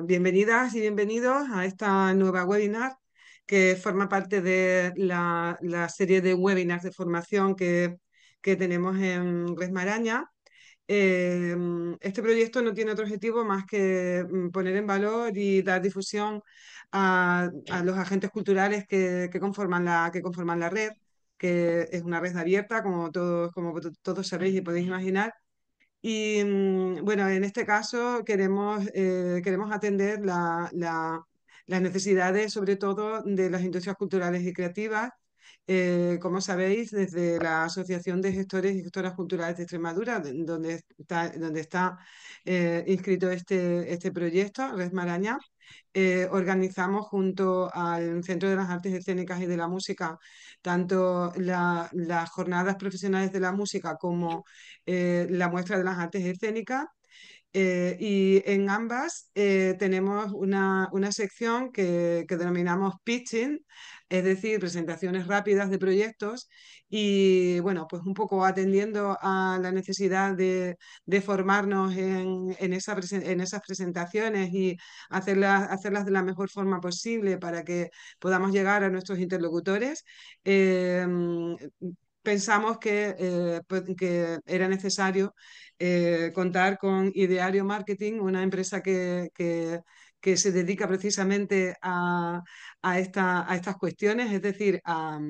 Bienvenidas y bienvenidos a esta nueva webinar que forma parte de la serie de webinars de formación que tenemos en Red Maraña. Eh, este proyecto no tiene otro objetivo más que poner en valor y dar difusión a los agentes culturales que conforman la red, que es una red abierta, como todos sabéis y podéis imaginar. Y bueno, en este caso queremos atender las necesidades, sobre todo, de las industrias culturales y creativas. Como sabéis, desde la Asociación de Gestores y Gestoras Culturales de Extremadura, donde está inscrito este proyecto, Red Maraña, organizamos junto al Centro de las Artes Escénicas y de la Música tanto las jornadas profesionales de la música como la muestra de las artes escénicas. Y en ambas tenemos una sección que denominamos pitching, es decir, presentaciones rápidas de proyectos y, bueno, pues un poco atendiendo a la necesidad de formarnos en esas presentaciones y hacerlas de la mejor forma posible para que podamos llegar a nuestros interlocutores. Eh, Pensamos que era necesario contar con Ideario Marketing, una empresa que se dedica precisamente a estas cuestiones, es decir, a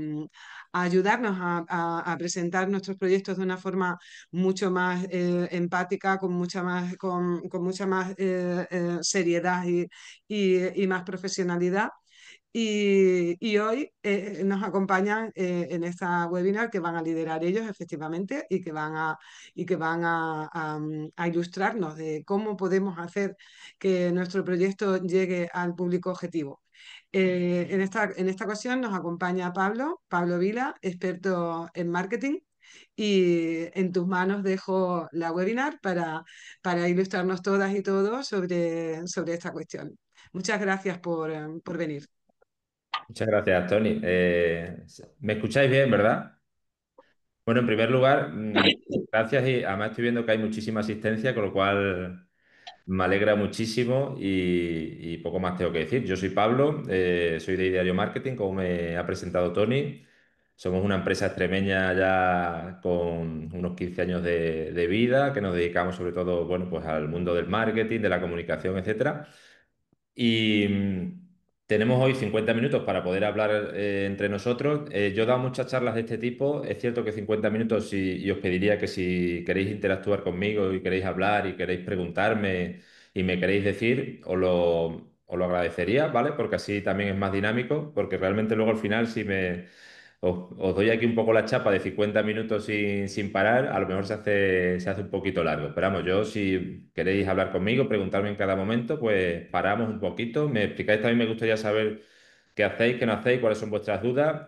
ayudarnos a presentar nuestros proyectos de una forma mucho más empática, con mucha más seriedad y más profesionalidad. Y hoy nos acompañan en esta webinar que van a liderar ellos efectivamente y que van a ilustrarnos de cómo podemos hacer que nuestro proyecto llegue al público objetivo. En esta ocasión nos acompaña Pablo Vila, experto en marketing, y en tus manos dejo la webinar para ilustrarnos todas y todos sobre esta cuestión. Muchas gracias por venir. Muchas gracias, Tony. ¿Me escucháis bien, verdad? Bueno, en primer lugar, gracias y además estoy viendo que hay muchísima asistencia, con lo cual me alegra muchísimo y poco más tengo que decir. Yo soy Pablo, soy de Ideario Marketing, como me ha presentado Tony. Somos una empresa extremeña ya con unos 15 años de vida, que nos dedicamos sobre todo, bueno, pues al mundo del marketing, de la comunicación, etcétera. Y tenemos hoy 50 minutos para poder hablar entre nosotros. Yo he dado muchas charlas de este tipo. Es cierto que 50 minutos y os pediría que si queréis interactuar conmigo y queréis hablar y queréis preguntarme y me queréis decir, os lo agradecería, ¿vale? Porque así también es más dinámico, porque realmente luego al final si os doy aquí un poco la chapa de 50 minutos sin parar, a lo mejor se hace un poquito largo. Pero vamos, yo si queréis hablar conmigo, preguntarme en cada momento, pues paramos un poquito. Me explicáis también, me gustaría saber qué hacéis, qué no hacéis, cuáles son vuestras dudas.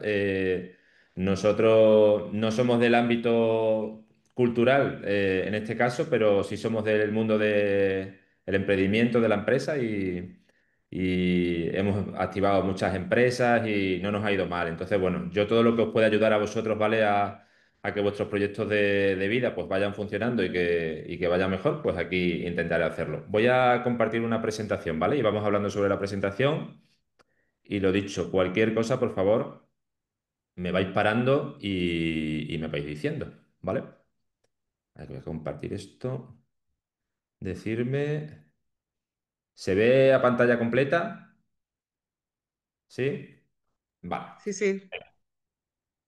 Nosotros no somos del ámbito cultural en este caso, pero sí somos del mundo del emprendimiento de la empresa y hemos activado muchas empresas y no nos ha ido mal. Entonces, bueno, yo todo lo que os pueda ayudar a vosotros, ¿vale? A que vuestros proyectos de vida pues vayan funcionando y que vayan mejor, pues aquí intentaré hacerlo. Voy a compartir una presentación, ¿vale? Y vamos hablando sobre la presentación. Y lo dicho, cualquier cosa, por favor, me vais parando y me vais diciendo, ¿vale? A ver, voy a compartir esto. Decirme. ¿Se ve a pantalla completa? ¿Sí? Vale. Sí, sí.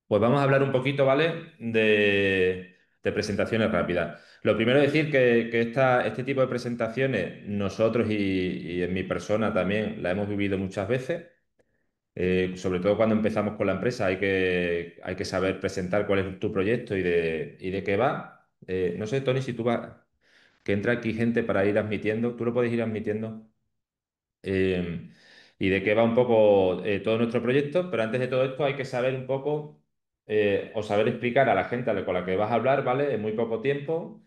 Pues vamos a hablar un poquito, ¿vale? De presentaciones rápidas. Lo primero es decir que este tipo de presentaciones, nosotros y en mi persona también la hemos vivido muchas veces. Sobre todo cuando empezamos con la empresa, hay que saber presentar cuál es tu proyecto y de qué va. No sé, Tony, si tú vas, que entra aquí gente para ir admitiendo, tú lo puedes ir admitiendo. eh, y de qué va un poco todo nuestro proyecto, pero antes de todo esto hay que saber un poco o saber explicar a la gente con la que vas a hablar, ¿vale? En muy poco tiempo,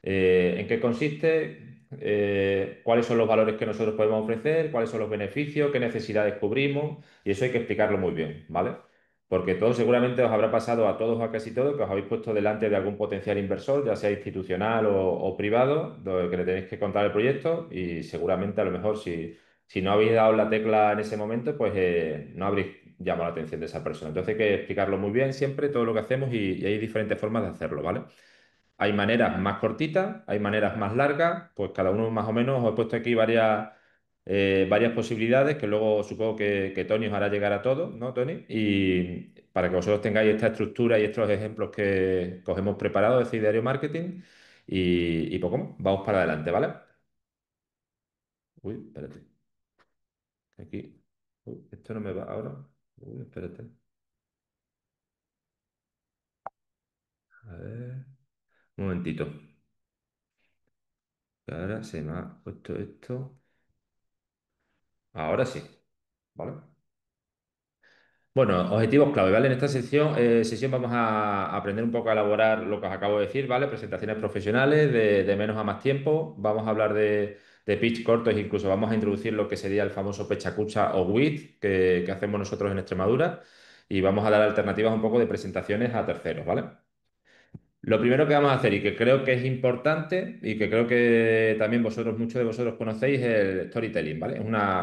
en qué consiste, cuáles son los valores que nosotros podemos ofrecer, cuáles son los beneficios, qué necesidades cubrimos, y eso hay que explicarlo muy bien, ¿vale? Porque todo seguramente os habrá pasado a todos o a casi todos que os habéis puesto delante de algún potencial inversor, ya sea institucional o privado, que le tenéis que contar el proyecto y seguramente a lo mejor si no habéis dado la tecla en ese momento, pues no habréis llamado la atención de esa persona. Entonces hay que explicarlo muy bien siempre, todo lo que hacemos y hay diferentes formas de hacerlo, ¿vale? Hay maneras más cortitas, hay maneras más largas, pues cada uno más o menos os he puesto aquí varias posibilidades que luego supongo que Tony os hará llegar a todos, ¿no, Tony? Y para que vosotros tengáis esta estructura y estos ejemplos que os hemos preparado de Ideario Marketing y poco más. Vamos para adelante, ¿vale? Uy, espérate. Aquí. Uy, esto no me va ahora. Uy, espérate. A ver. Un momentito. Que ahora se me ha puesto esto. Ahora sí, ¿vale? Bueno, objetivos clave, ¿vale? En esta sesión vamos a aprender un poco a elaborar lo que os acabo de decir, ¿vale? Presentaciones profesionales de menos a más tiempo. Vamos a hablar de pitch cortos, e incluso vamos a introducir lo que sería el famoso pechacucha o WIT que hacemos nosotros en Extremadura. Y vamos a dar alternativas un poco de presentaciones a terceros, ¿vale? Lo primero que vamos a hacer y que creo que es importante y que creo que también muchos de vosotros conocéis, es el storytelling, ¿vale?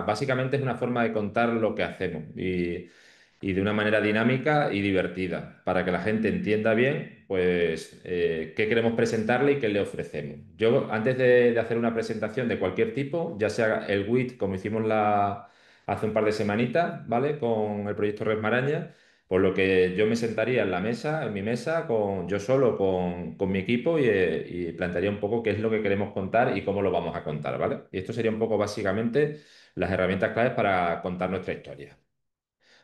Básicamente es una forma de contar lo que hacemos y de una manera dinámica y divertida, para que la gente entienda bien, pues, qué queremos presentarle y qué le ofrecemos. Yo, antes de hacer una presentación de cualquier tipo, ya sea el WIT, como hicimos hace un par de semanitas, ¿vale? Con el proyecto Red Maraña. Por lo que yo me sentaría en la mesa, en mi mesa, yo solo con mi equipo y plantearía un poco qué es lo que queremos contar y cómo lo vamos a contar, ¿vale? Y esto sería un poco básicamente las herramientas claves para contar nuestra historia,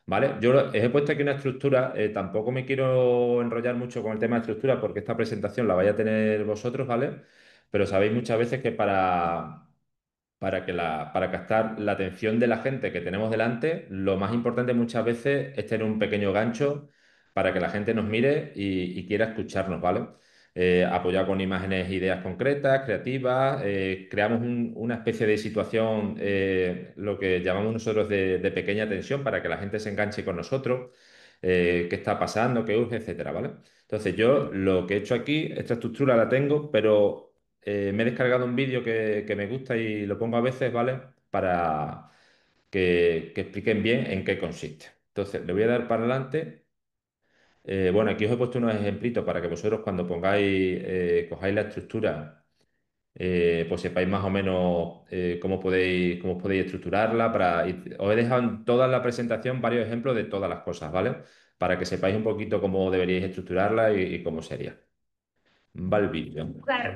¿vale? He puesto aquí una estructura, tampoco me quiero enrollar mucho con el tema de estructura porque esta presentación la vais a tener vosotros, ¿vale? Pero sabéis muchas veces que para captar la atención de la gente que tenemos delante, lo más importante muchas veces es tener un pequeño gancho para que la gente nos mire y quiera escucharnos, ¿vale? Apoyado con imágenes, ideas concretas, creativas, creamos una especie de situación, lo que llamamos nosotros de pequeña tensión, para que la gente se enganche con nosotros, qué está pasando, qué urge, etcétera, ¿vale? Entonces yo lo que he hecho aquí, esta estructura la tengo, pero me he descargado un vídeo que me gusta y lo pongo a veces, ¿vale? Para que expliquen bien en qué consiste. Entonces, le voy a dar para adelante. Bueno, aquí os he puesto unos ejemplitos para que vosotros cuando cojáis la estructura, pues sepáis más o menos cómo podéis estructurarla. Os he dejado en toda la presentación varios ejemplos de todas las cosas, ¿vale? Para que sepáis un poquito cómo deberíais estructurarla y cómo sería. Va el vídeo.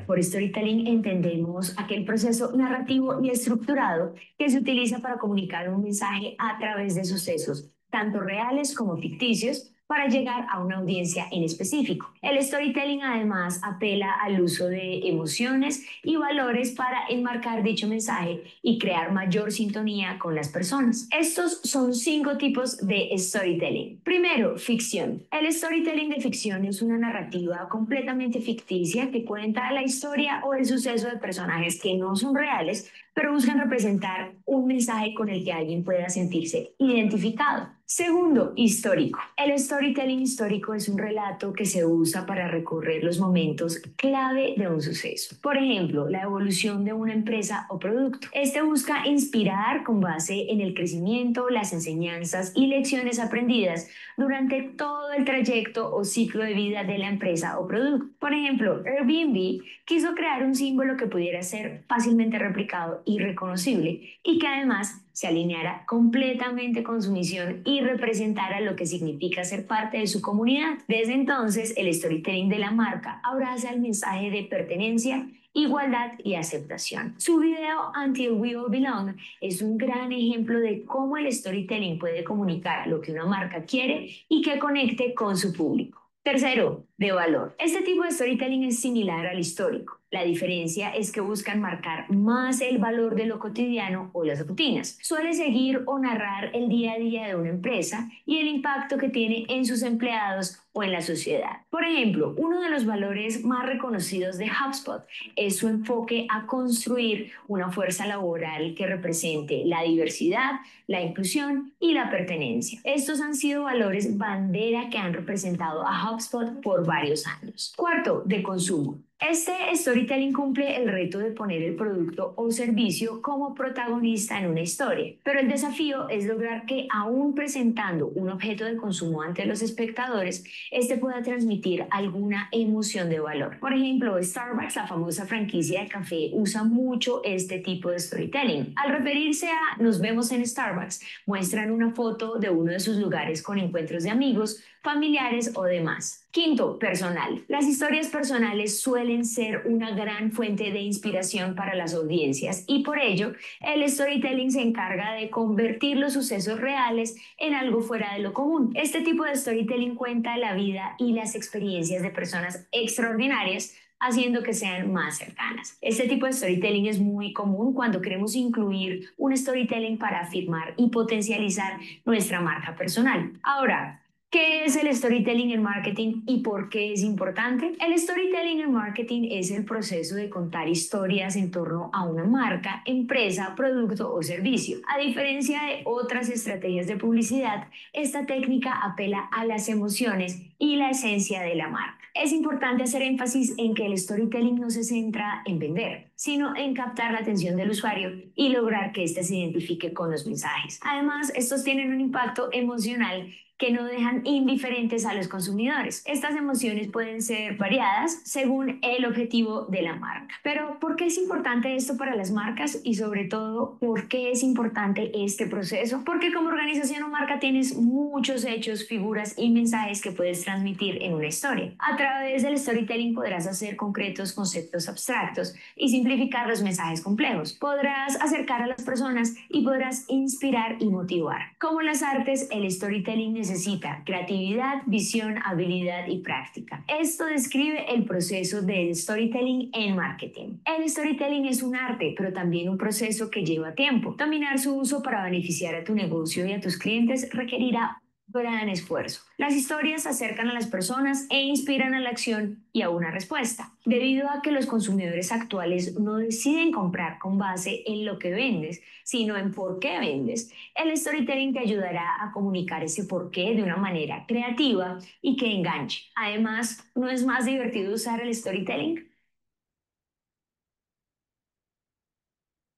Por storytelling entendemos aquel proceso narrativo y estructurado que se utiliza para comunicar un mensaje a través de sucesos, tanto reales como ficticios, para llegar a una audiencia en específico. El storytelling además apela al uso de emociones y valores para enmarcar dicho mensaje y crear mayor sintonía con las personas. Estos son 5 tipos de storytelling. Primero, ficción. El storytelling de ficción es una narrativa completamente ficticia que cuenta la historia o el suceso de personajes que no son reales, pero buscan representar un mensaje con el que alguien pueda sentirse identificado. Segundo, histórico. El storytelling histórico es un relato que se usa para recorrer los momentos clave de un suceso. Por ejemplo, la evolución de una empresa o producto. Este busca inspirar con base en el crecimiento, las enseñanzas y lecciones aprendidas durante todo el trayecto o ciclo de vida de la empresa o producto. Por ejemplo, Airbnb quiso crear un símbolo que pudiera ser fácilmente replicado y reconocible y que además se alineara completamente con su misión y representara lo que significa ser parte de su comunidad. Desde entonces, el storytelling de la marca abraza el mensaje de pertenencia, igualdad y aceptación. Su video Until We All Belong es un gran ejemplo de cómo el storytelling puede comunicar lo que una marca quiere y que conecte con su público. Tercero, de valor. Este tipo de storytelling es similar al histórico. La diferencia es que buscan marcar más el valor de lo cotidiano o las rutinas. Suele seguir o narrar el día a día de una empresa y el impacto que tiene en sus empleados o en la sociedad. Por ejemplo, uno de los valores más reconocidos de HubSpot es su enfoque a construir una fuerza laboral que represente la diversidad, la inclusión y la pertenencia. Estos han sido valores bandera que han representado a HubSpot por varios años. Cuarto, de consumo. Este storytelling cumple el reto de poner el producto o servicio como protagonista en una historia, pero el desafío es lograr que, aún presentando un objeto de consumo ante los espectadores, este pueda transmitir alguna emoción de valor. Por ejemplo, Starbucks, la famosa franquicia de café, usa mucho este tipo de storytelling. Al referirse a "nos vemos en Starbucks", muestran una foto de uno de sus lugares con encuentros de amigos, familiares o demás. Quinto, personal. Las historias personales suelen ser una gran fuente de inspiración para las audiencias y por ello el storytelling se encarga de convertir los sucesos reales en algo fuera de lo común. Este tipo de storytelling cuenta la vida y las experiencias de personas extraordinarias, haciendo que sean más cercanas. Este tipo de storytelling es muy común cuando queremos incluir un storytelling para afirmar y potencializar nuestra marca personal. Ahora, ¿qué es el storytelling en marketing y por qué es importante? El storytelling en marketing es el proceso de contar historias en torno a una marca, empresa, producto o servicio. A diferencia de otras estrategias de publicidad, esta técnica apela a las emociones y la esencia de la marca. Es importante hacer énfasis en que el storytelling no se centra en vender, sino en captar la atención del usuario y lograr que éste se identifique con los mensajes. Además, estos tienen un impacto emocional que no dejan indiferentes a los consumidores. Estas emociones pueden ser variadas según el objetivo de la marca. Pero, ¿por qué es importante esto para las marcas? Y sobre todo, ¿por qué es importante este proceso? Porque como organización o marca tienes muchos hechos, figuras y mensajes que puedes transmitir en una historia. A través del storytelling podrás hacer concretos conceptos abstractos y simplificar los mensajes complejos. Podrás acercar a las personas y podrás inspirar y motivar. Como en las artes, el storytelling necesita creatividad, visión, habilidad y práctica. Esto describe el proceso del storytelling en marketing. El storytelling es un arte, pero también un proceso que lleva tiempo. Dominar su uso para beneficiar a tu negocio y a tus clientes requerirá gran esfuerzo. Las historias acercan a las personas e inspiran a la acción y a una respuesta. Debido a que los consumidores actuales no deciden comprar con base en lo que vendes, sino en por qué vendes, el storytelling te ayudará a comunicar ese por qué de una manera creativa y que enganche. Además, ¿no es más divertido usar el storytelling?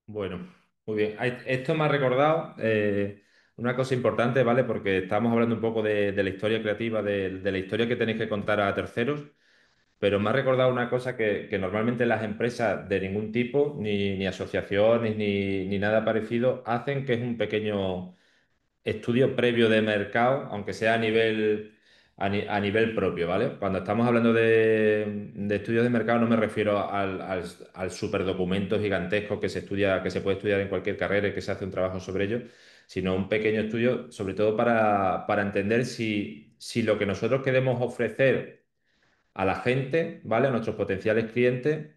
Bueno, muy bien. Esto me ha recordado una cosa importante, ¿vale? Porque estamos hablando un poco de la historia creativa, de la historia que tenéis que contar a terceros, pero me ha recordado una cosa que normalmente las empresas de ningún tipo, ni asociaciones, ni nada parecido, hacen, que es un pequeño estudio previo de mercado, aunque sea a nivel propio, ¿vale? Cuando estamos hablando de estudios de mercado no me refiero al superdocumento gigantesco que se estudia, que se puede estudiar en cualquier carrera y que se hace un trabajo sobre ello, sino un pequeño estudio, sobre todo para entender si lo que nosotros queremos ofrecer a la gente, ¿vale? A nuestros potenciales clientes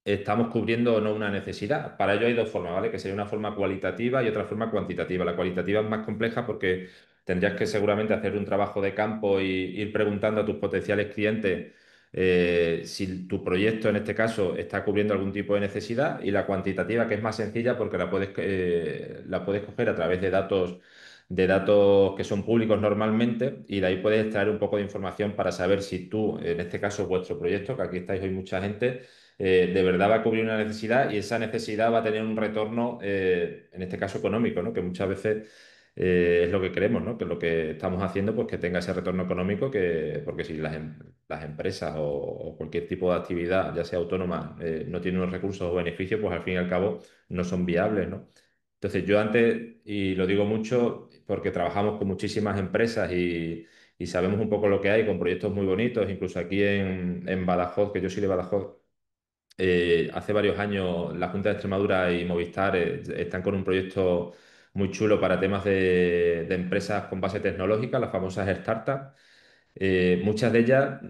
estamos cubriendo o no una necesidad. Para ello hay dos formas, ¿vale? Que sería una forma cualitativa y otra forma cuantitativa. La cualitativa es más compleja porque tendrías que seguramente hacer un trabajo de campo y ir preguntando a tus potenciales clientes si tu proyecto en este caso está cubriendo algún tipo de necesidad, y la cuantitativa, que es más sencilla porque la puedes coger a través de datos que son públicos normalmente, y de ahí puedes extraer un poco de información para saber si tú, en este caso vuestro proyecto, que aquí estáis hoy mucha gente, de verdad va a cubrir una necesidad, y esa necesidad va a tener un retorno, en este caso económico, ¿no? Que muchas veces es lo que queremos, ¿no? Que lo que estamos haciendo, pues que tenga ese retorno económico, porque si las empresas o cualquier tipo de actividad, ya sea autónoma, no tienen unos recursos o beneficios, pues al fin y al cabo no son viables, ¿no? Entonces yo antes, y lo digo mucho porque trabajamos con muchísimas empresas y sabemos un poco lo que hay, con proyectos muy bonitos, incluso aquí en Badajoz, que yo soy de Badajoz. Hace varios años la Junta de Extremadura y Movistar están con un proyecto muy chulo para temas de empresas con base tecnológica, las famosas startups. Muchas de ellas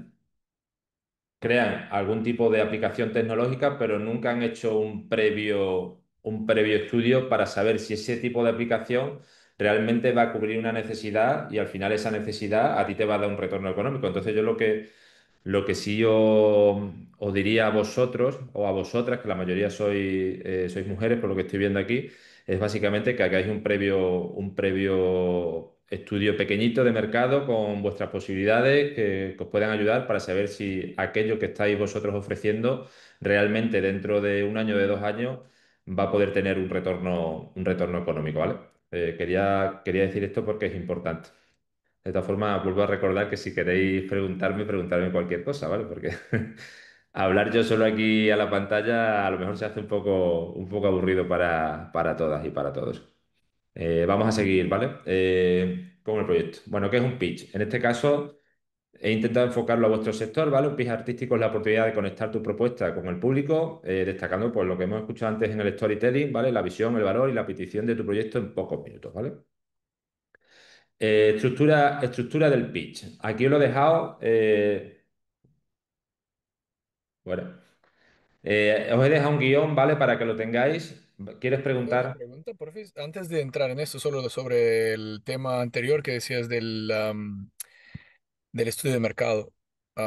crean algún tipo de aplicación tecnológica, pero nunca han hecho un previo estudio para saber si ese tipo de aplicación realmente va a cubrir una necesidad y al final esa necesidad a ti te va a dar un retorno económico. Entonces yo lo que sí os diría a vosotros o a vosotras, que la mayoría sois mujeres por lo que estoy viendo aquí, es básicamente que hagáis un previo estudio pequeñito de mercado con vuestras posibilidades que os puedan ayudar para saber si aquello que estáis vosotros ofreciendo realmente dentro de un año o de 2 años va a poder tener un retorno económico, ¿vale? Quería decir esto porque es importante. De todas formas, vuelvo a recordar que si queréis preguntarme cualquier cosa, ¿vale? Porque hablar yo solo aquí a la pantalla a lo mejor se hace un poco aburrido para todas y para todos. Vamos a seguir, ¿vale? Con el proyecto. Bueno, ¿qué es un pitch? En este caso, he intentado enfocarlo a vuestro sector, ¿vale? Un pitch artístico es la oportunidad de conectar tu propuesta con el público, destacando pues, lo que hemos escuchado antes en el storytelling, ¿vale? La visión, el valor y la petición de tu proyecto en pocos minutos, ¿vale? Estructura del pitch. Aquí os lo he dejado. Bueno, os he dejado un guión, ¿vale? Para que lo tengáis. ¿Quieres Tengo una preguntar? pregunta, porfis. Antes de entrar en esto, solo sobre el tema anterior que decías del estudio de mercado.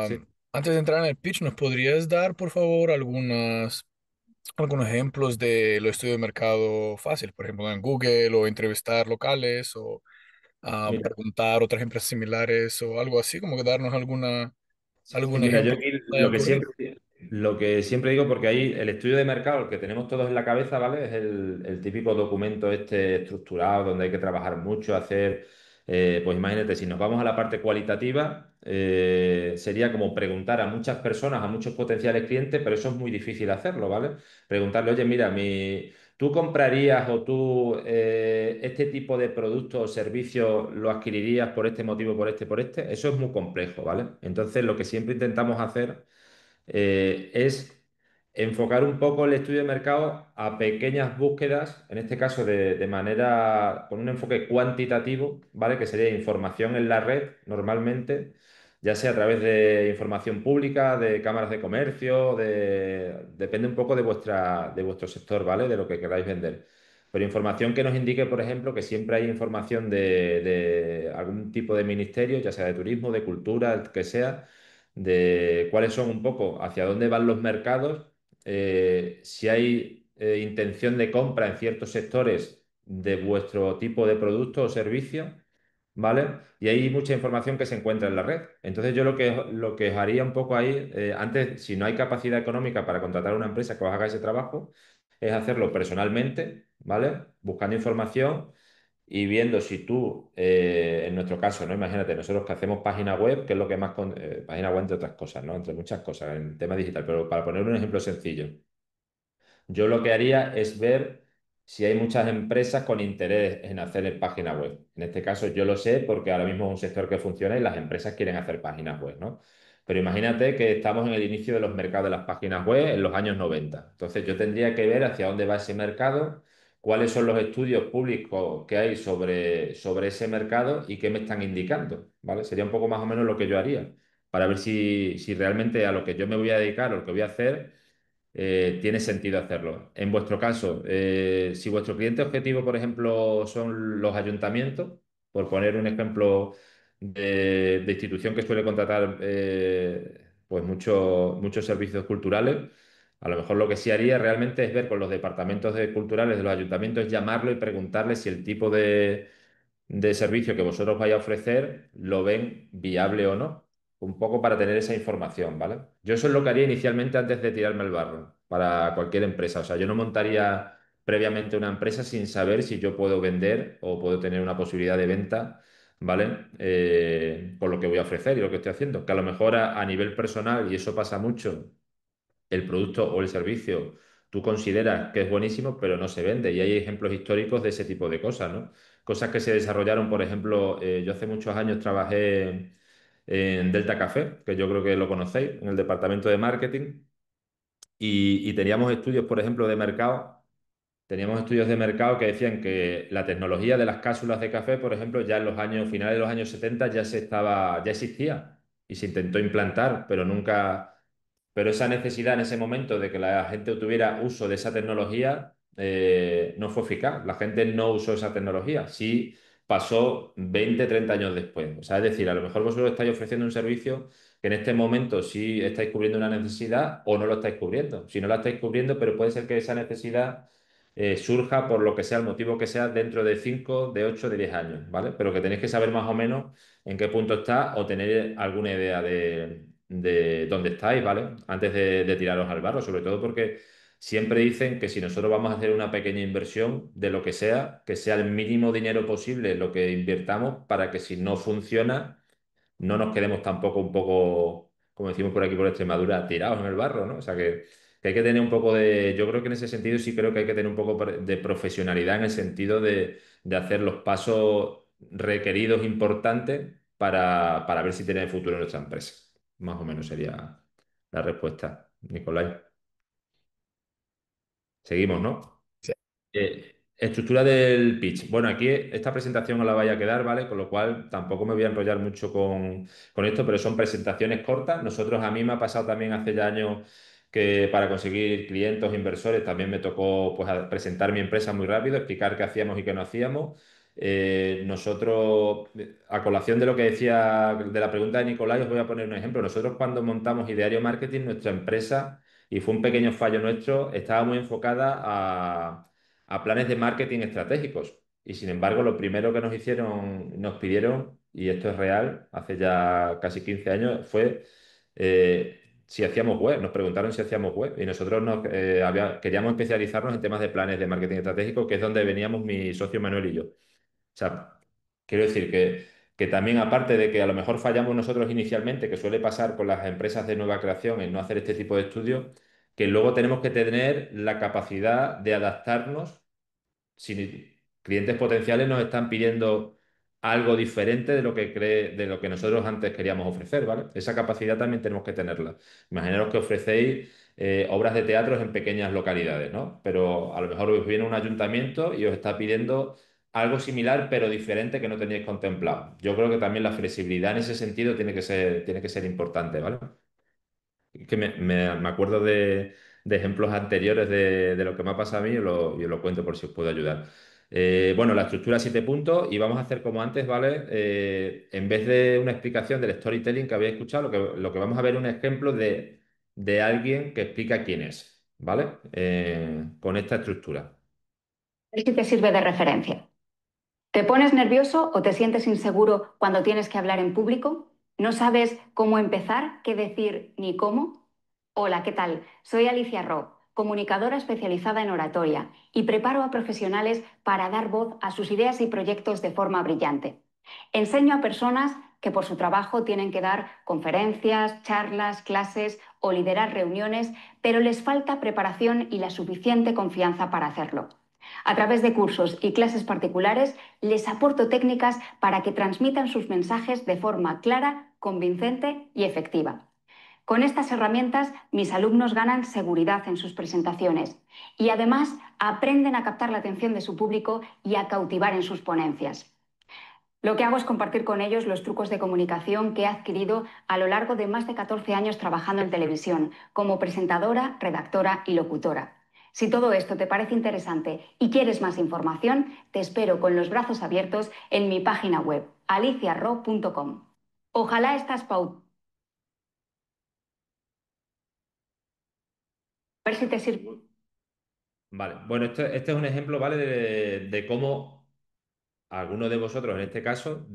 Sí. Antes de entrar en el pitch, ¿nos podrías dar, por favor, algunos ejemplos de los estudios de mercado fácil? Por ejemplo, en Google o entrevistar locales o Mira, preguntar a otras empresas similares o algo así, como que darnos sí, algún mira, yo ejemplo que aquí te haya ocurrido. lo que siempre digo, porque ahí el estudio de mercado, el que tenemos todos en la cabeza, ¿vale? Es el típico documento este estructurado donde hay que trabajar mucho, hacer, pues imagínate, si nos vamos a la parte cualitativa, sería como preguntar a muchas personas, a muchos potenciales clientes, pero eso es muy difícil hacerlo, ¿vale? Preguntarle, oye, mira, ¿tú comprarías o tú este tipo de producto o servicio lo adquirirías por este motivo, por este, por este? Eso es muy complejo, ¿vale? Entonces, lo que siempre intentamos hacer es enfocar un poco el estudio de mercado a pequeñas búsquedas, en este caso de manera, con un enfoque cuantitativo, ¿vale? Que sería información en la red normalmente, ya sea a través de información pública, de cámaras de comercio, depende un poco de vuestro sector, ¿vale? De lo que queráis vender. Pero información que nos indique, por ejemplo, que siempre hay información de algún tipo de ministerio, ya sea de turismo, de cultura, el que sea, de cuáles son un poco hacia dónde van los mercados, si hay intención de compra en ciertos sectores de vuestro tipo de producto o servicio, ¿vale? Y hay mucha información que se encuentra en la red. Entonces yo lo que os haría un poco ahí, antes, si no hay capacidad económica para contratar a una empresa que os haga ese trabajo, es hacerlo personalmente, ¿vale? Buscando información y viendo si tú, en nuestro caso, ¿no? Imagínate, nosotros que hacemos página web, que es lo que más, página web entre otras cosas, ¿no? Entre muchas cosas en tema digital, pero para poner un ejemplo sencillo. Yo lo que haría es ver si hay muchas empresas con interés en hacer página web. En este caso yo lo sé porque ahora mismo es un sector que funciona y las empresas quieren hacer páginas web, ¿no? Pero imagínate que estamos en el inicio de los mercados de las páginas web en los años 90. Entonces yo tendría que ver hacia dónde va ese mercado, cuáles son los estudios públicos que hay sobre ese mercado y qué me están indicando, ¿vale? Sería un poco más o menos lo que yo haría para ver si realmente a lo que yo me voy a dedicar o lo que voy a hacer tiene sentido hacerlo. En vuestro caso, si vuestro cliente objetivo, por ejemplo, son los ayuntamientos, por poner un ejemplo de institución que suele contratar pues muchos servicios culturales, a lo mejor lo que sí haría realmente es ver con los departamentos culturales de los ayuntamientos, llamarlo y preguntarle si el tipo de servicio que vosotros vais a ofrecer lo ven viable o no, un poco para tener esa información, ¿vale? Yo eso es lo que haría inicialmente antes de tirarme al barro para cualquier empresa. O sea, yo no montaría previamente una empresa sin saber si yo puedo vender o puedo tener una posibilidad de venta, ¿vale? Por lo que voy a ofrecer y lo que estoy haciendo. Que a lo mejor a nivel personal, y eso pasa mucho, el producto o el servicio tú consideras que es buenísimo, pero no se vende. Y hay ejemplos históricos de ese tipo de cosas, ¿no? Cosas que se desarrollaron, por ejemplo, yo hace muchos años trabajé en Delta Café, que yo creo que lo conocéis, en el departamento de marketing, y teníamos estudios, por ejemplo, de mercado. Teníamos estudios de mercado que decían que la tecnología de las cápsulas de café, por ejemplo, ya en los años finales de los años 70 ya existía y se intentó implantar, pero pero esa necesidad en ese momento de que la gente tuviera uso de esa tecnología no fue eficaz. La gente no usó esa tecnología. Sí pasó 20, 30 años después. O sea, es decir, a lo mejor vosotros estáis ofreciendo un servicio que en este momento sí estáis cubriendo una necesidad o no lo estáis cubriendo. Si no la estáis cubriendo, pero puede ser que esa necesidad surja por lo que sea, el motivo que sea, dentro de 5, de 8, de 10 años, ¿vale? Pero que tenéis que saber más o menos en qué punto está o tener alguna idea de dónde estáis, ¿vale? Antes de tiraros al barro, sobre todo porque siempre dicen que si nosotros vamos a hacer una pequeña inversión de lo que sea el mínimo dinero posible lo que invirtamos para que si no funciona no nos quedemos tampoco un poco, como decimos por aquí por Extremadura, tirados en el barro, ¿no? O sea que hay que tener un poco de, yo creo que en ese sentido sí creo que hay que tener un poco de profesionalidad en el sentido de hacer los pasos requeridos importantes para ver si tiene futuro nuestra empresa. Más o menos sería la respuesta, Nicolai. Seguimos, ¿no? Sí. Estructura del pitch. Bueno, aquí esta presentación os la vaya a quedar, ¿vale? Con lo cual tampoco me voy a enrollar mucho con esto, pero son presentaciones cortas. Nosotros, a mí me ha pasado también hace ya años que para conseguir clientes, inversores, también me tocó pues, presentar mi empresa muy rápido, explicar qué hacíamos y qué no hacíamos. Nosotros, a colación de lo que decía, de la pregunta de Nicolai, os voy a poner un ejemplo. Nosotros cuando montamos Ideario Marketing, nuestra empresa, y fue un pequeño fallo nuestro, estaba muy enfocada a planes de marketing estratégicos. Y sin embargo, lo primero que nos hicieron, nos pidieron, y esto es real, hace ya casi 15 años, fue si hacíamos web. Nos preguntaron si hacíamos web. Y nosotros queríamos especializarnos en temas de planes de marketing estratégico, que es donde veníamos mi socio Manuel y yo. O sea, quiero decir que también, aparte de que a lo mejor fallamos nosotros inicialmente, que suele pasar con las empresas de nueva creación en no hacer este tipo de estudios, que luego tenemos que tener la capacidad de adaptarnos si clientes potenciales nos están pidiendo algo diferente de lo que nosotros antes queríamos ofrecer, ¿vale? Esa capacidad también tenemos que tenerla. Imaginaros que ofrecéis obras de teatro en pequeñas localidades, ¿no? Pero a lo mejor os viene un ayuntamiento y os está pidiendo algo similar pero diferente que no teníais contemplado. Yo creo que también la flexibilidad en ese sentido tiene que ser importante, ¿vale? Que me acuerdo de ejemplos anteriores de lo que me ha pasado a mí y os lo cuento por si os puedo ayudar. Bueno, la estructura 7 puntos y vamos a hacer como antes, ¿vale? En vez de una explicación del storytelling que habéis escuchado, lo que vamos a ver es un ejemplo de alguien que explica quién es, ¿vale? Con esta estructura. ver si te sirve de referencia. ¿Te pones nervioso o te sientes inseguro cuando tienes que hablar en público? ¿No sabes cómo empezar, qué decir ni cómo? Hola, ¿qué tal? Soy Alicia Ro, comunicadora especializada en oratoria y preparo a profesionales para dar voz a sus ideas y proyectos de forma brillante. Enseño a personas que por su trabajo tienen que dar conferencias, charlas, clases o liderar reuniones, pero les falta preparación y la suficiente confianza para hacerlo. A través de cursos y clases particulares, les aporto técnicas para que transmitan sus mensajes de forma clara, convincente y efectiva. Con estas herramientas, mis alumnos ganan seguridad en sus presentaciones y además aprenden a captar la atención de su público y a cautivar en sus ponencias. Lo que hago es compartir con ellos los trucos de comunicación que he adquirido a lo largo de más de 14 años trabajando en televisión, como presentadora, redactora y locutora. Si todo esto te parece interesante y quieres más información, te espero con los brazos abiertos en mi página web, aliciarro.com. Ojalá estas pautas. A ver si te sirve. Vale, bueno, este es un ejemplo, ¿vale? De cómo alguno de vosotros, en este caso,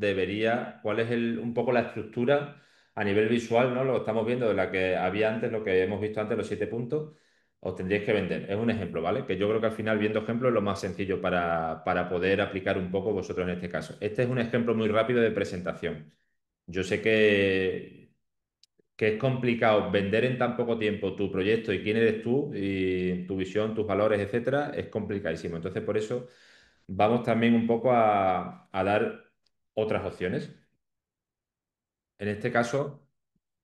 cuál es un poco la estructura a nivel visual, ¿no? Lo estamos viendo de la que había antes, lo que hemos visto antes, los 7 puntos, os tendríais que vender. Es un ejemplo, ¿vale? Que yo creo que al final, viendo ejemplos, es lo más sencillo para poder aplicar un poco vosotros en este caso. Este es un ejemplo muy rápido de presentación. Yo sé que es complicado vender en tan poco tiempo tu proyecto y quién eres tú y tu visión, tus valores, etcétera, es complicadísimo. Entonces, por eso vamos también un poco a dar otras opciones. En este caso,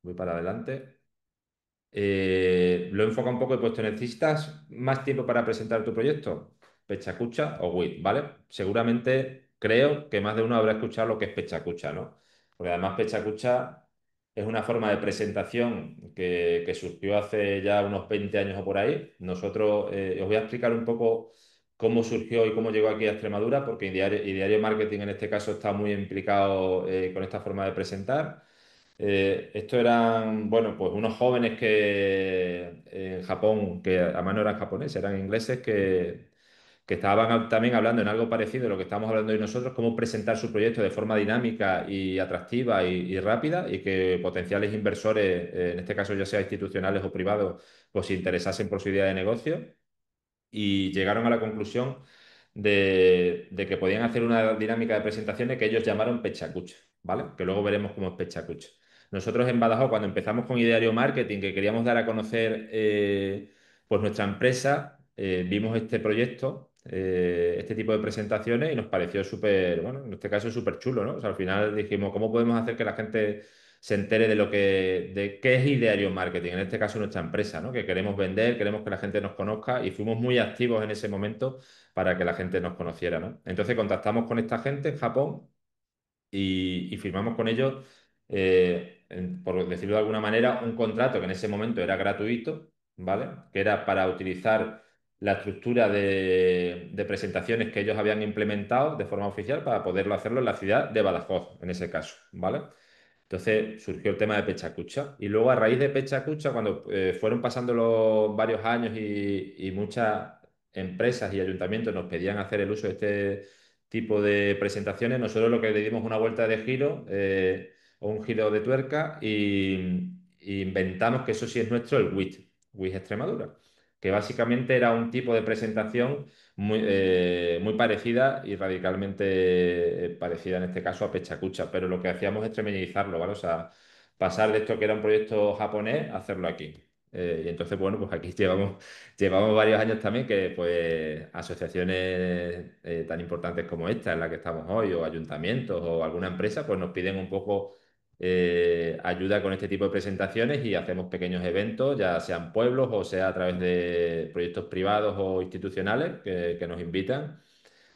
voy para adelante. Lo he enfocado un poco y he puesto, ¿necesitas más tiempo para presentar tu proyecto? Pechacucha o WIT, ¿vale? Seguramente creo que más de uno habrá escuchado lo que es Pechacucha, ¿no? Porque además Pechacucha es una forma de presentación que surgió hace ya unos 20 años o por ahí. Nosotros, os voy a explicar un poco cómo surgió y cómo llegó aquí a Extremadura, porque Ideario Marketing en este caso está muy implicado con esta forma de presentar. Estos eran, bueno, pues unos jóvenes que en Japón, que además no eran japoneses, eran ingleses, que estaban también hablando en algo parecido de lo que estamos hablando hoy nosotros, cómo presentar su proyecto de forma dinámica y atractiva y rápida, y que potenciales inversores, en este caso ya sea institucionales o privados, pues se interesasen por su idea de negocio, y llegaron a la conclusión de que podían hacer una dinámica de presentaciones que ellos llamaron Pechacucha, ¿vale? Que luego veremos cómo es Pechacucha. Nosotros en Badajoz, cuando empezamos con Ideario Marketing, que queríamos dar a conocer pues nuestra empresa, vimos este proyecto, este tipo de presentaciones, y nos pareció súper, bueno, en este caso súper chulo, ¿no? O sea, al final dijimos, ¿cómo podemos hacer que la gente se entere de qué es Ideario Marketing, en este caso nuestra empresa, ¿no? Que queremos vender, queremos que la gente nos conozca, y fuimos muy activos en ese momento para que la gente nos conociera, ¿no? Entonces contactamos con esta gente en Japón y firmamos con ellos, por decirlo de alguna manera, un contrato que en ese momento era gratuito, ¿vale? Que era para utilizar la estructura de presentaciones que ellos habían implementado de forma oficial para poderlo hacerlo en la ciudad de Badajoz, en ese caso, ¿vale? Entonces surgió el tema de Pechacucha. Y luego, a raíz de Pechacucha, cuando fueron pasando los varios años y muchas empresas y ayuntamientos nos pedían hacer el uso de este tipo de presentaciones, nosotros lo que le dimos una vuelta de giro, o un giro de tuerca, y inventamos, que eso sí es nuestro, el WIT Extremadura, que básicamente era un tipo de presentación muy parecida y radicalmente parecida en este caso a Pechacucha, pero lo que hacíamos es tremenizarlo, ¿vale? O sea, pasar de esto que era un proyecto japonés a hacerlo aquí. Y entonces, bueno, pues aquí llevamos varios años también que pues asociaciones tan importantes como esta en la que estamos hoy, o ayuntamientos o alguna empresa, pues nos piden un poco ayuda con este tipo de presentaciones, y hacemos pequeños eventos, ya sean pueblos o sea a través de proyectos privados o institucionales que nos invitan,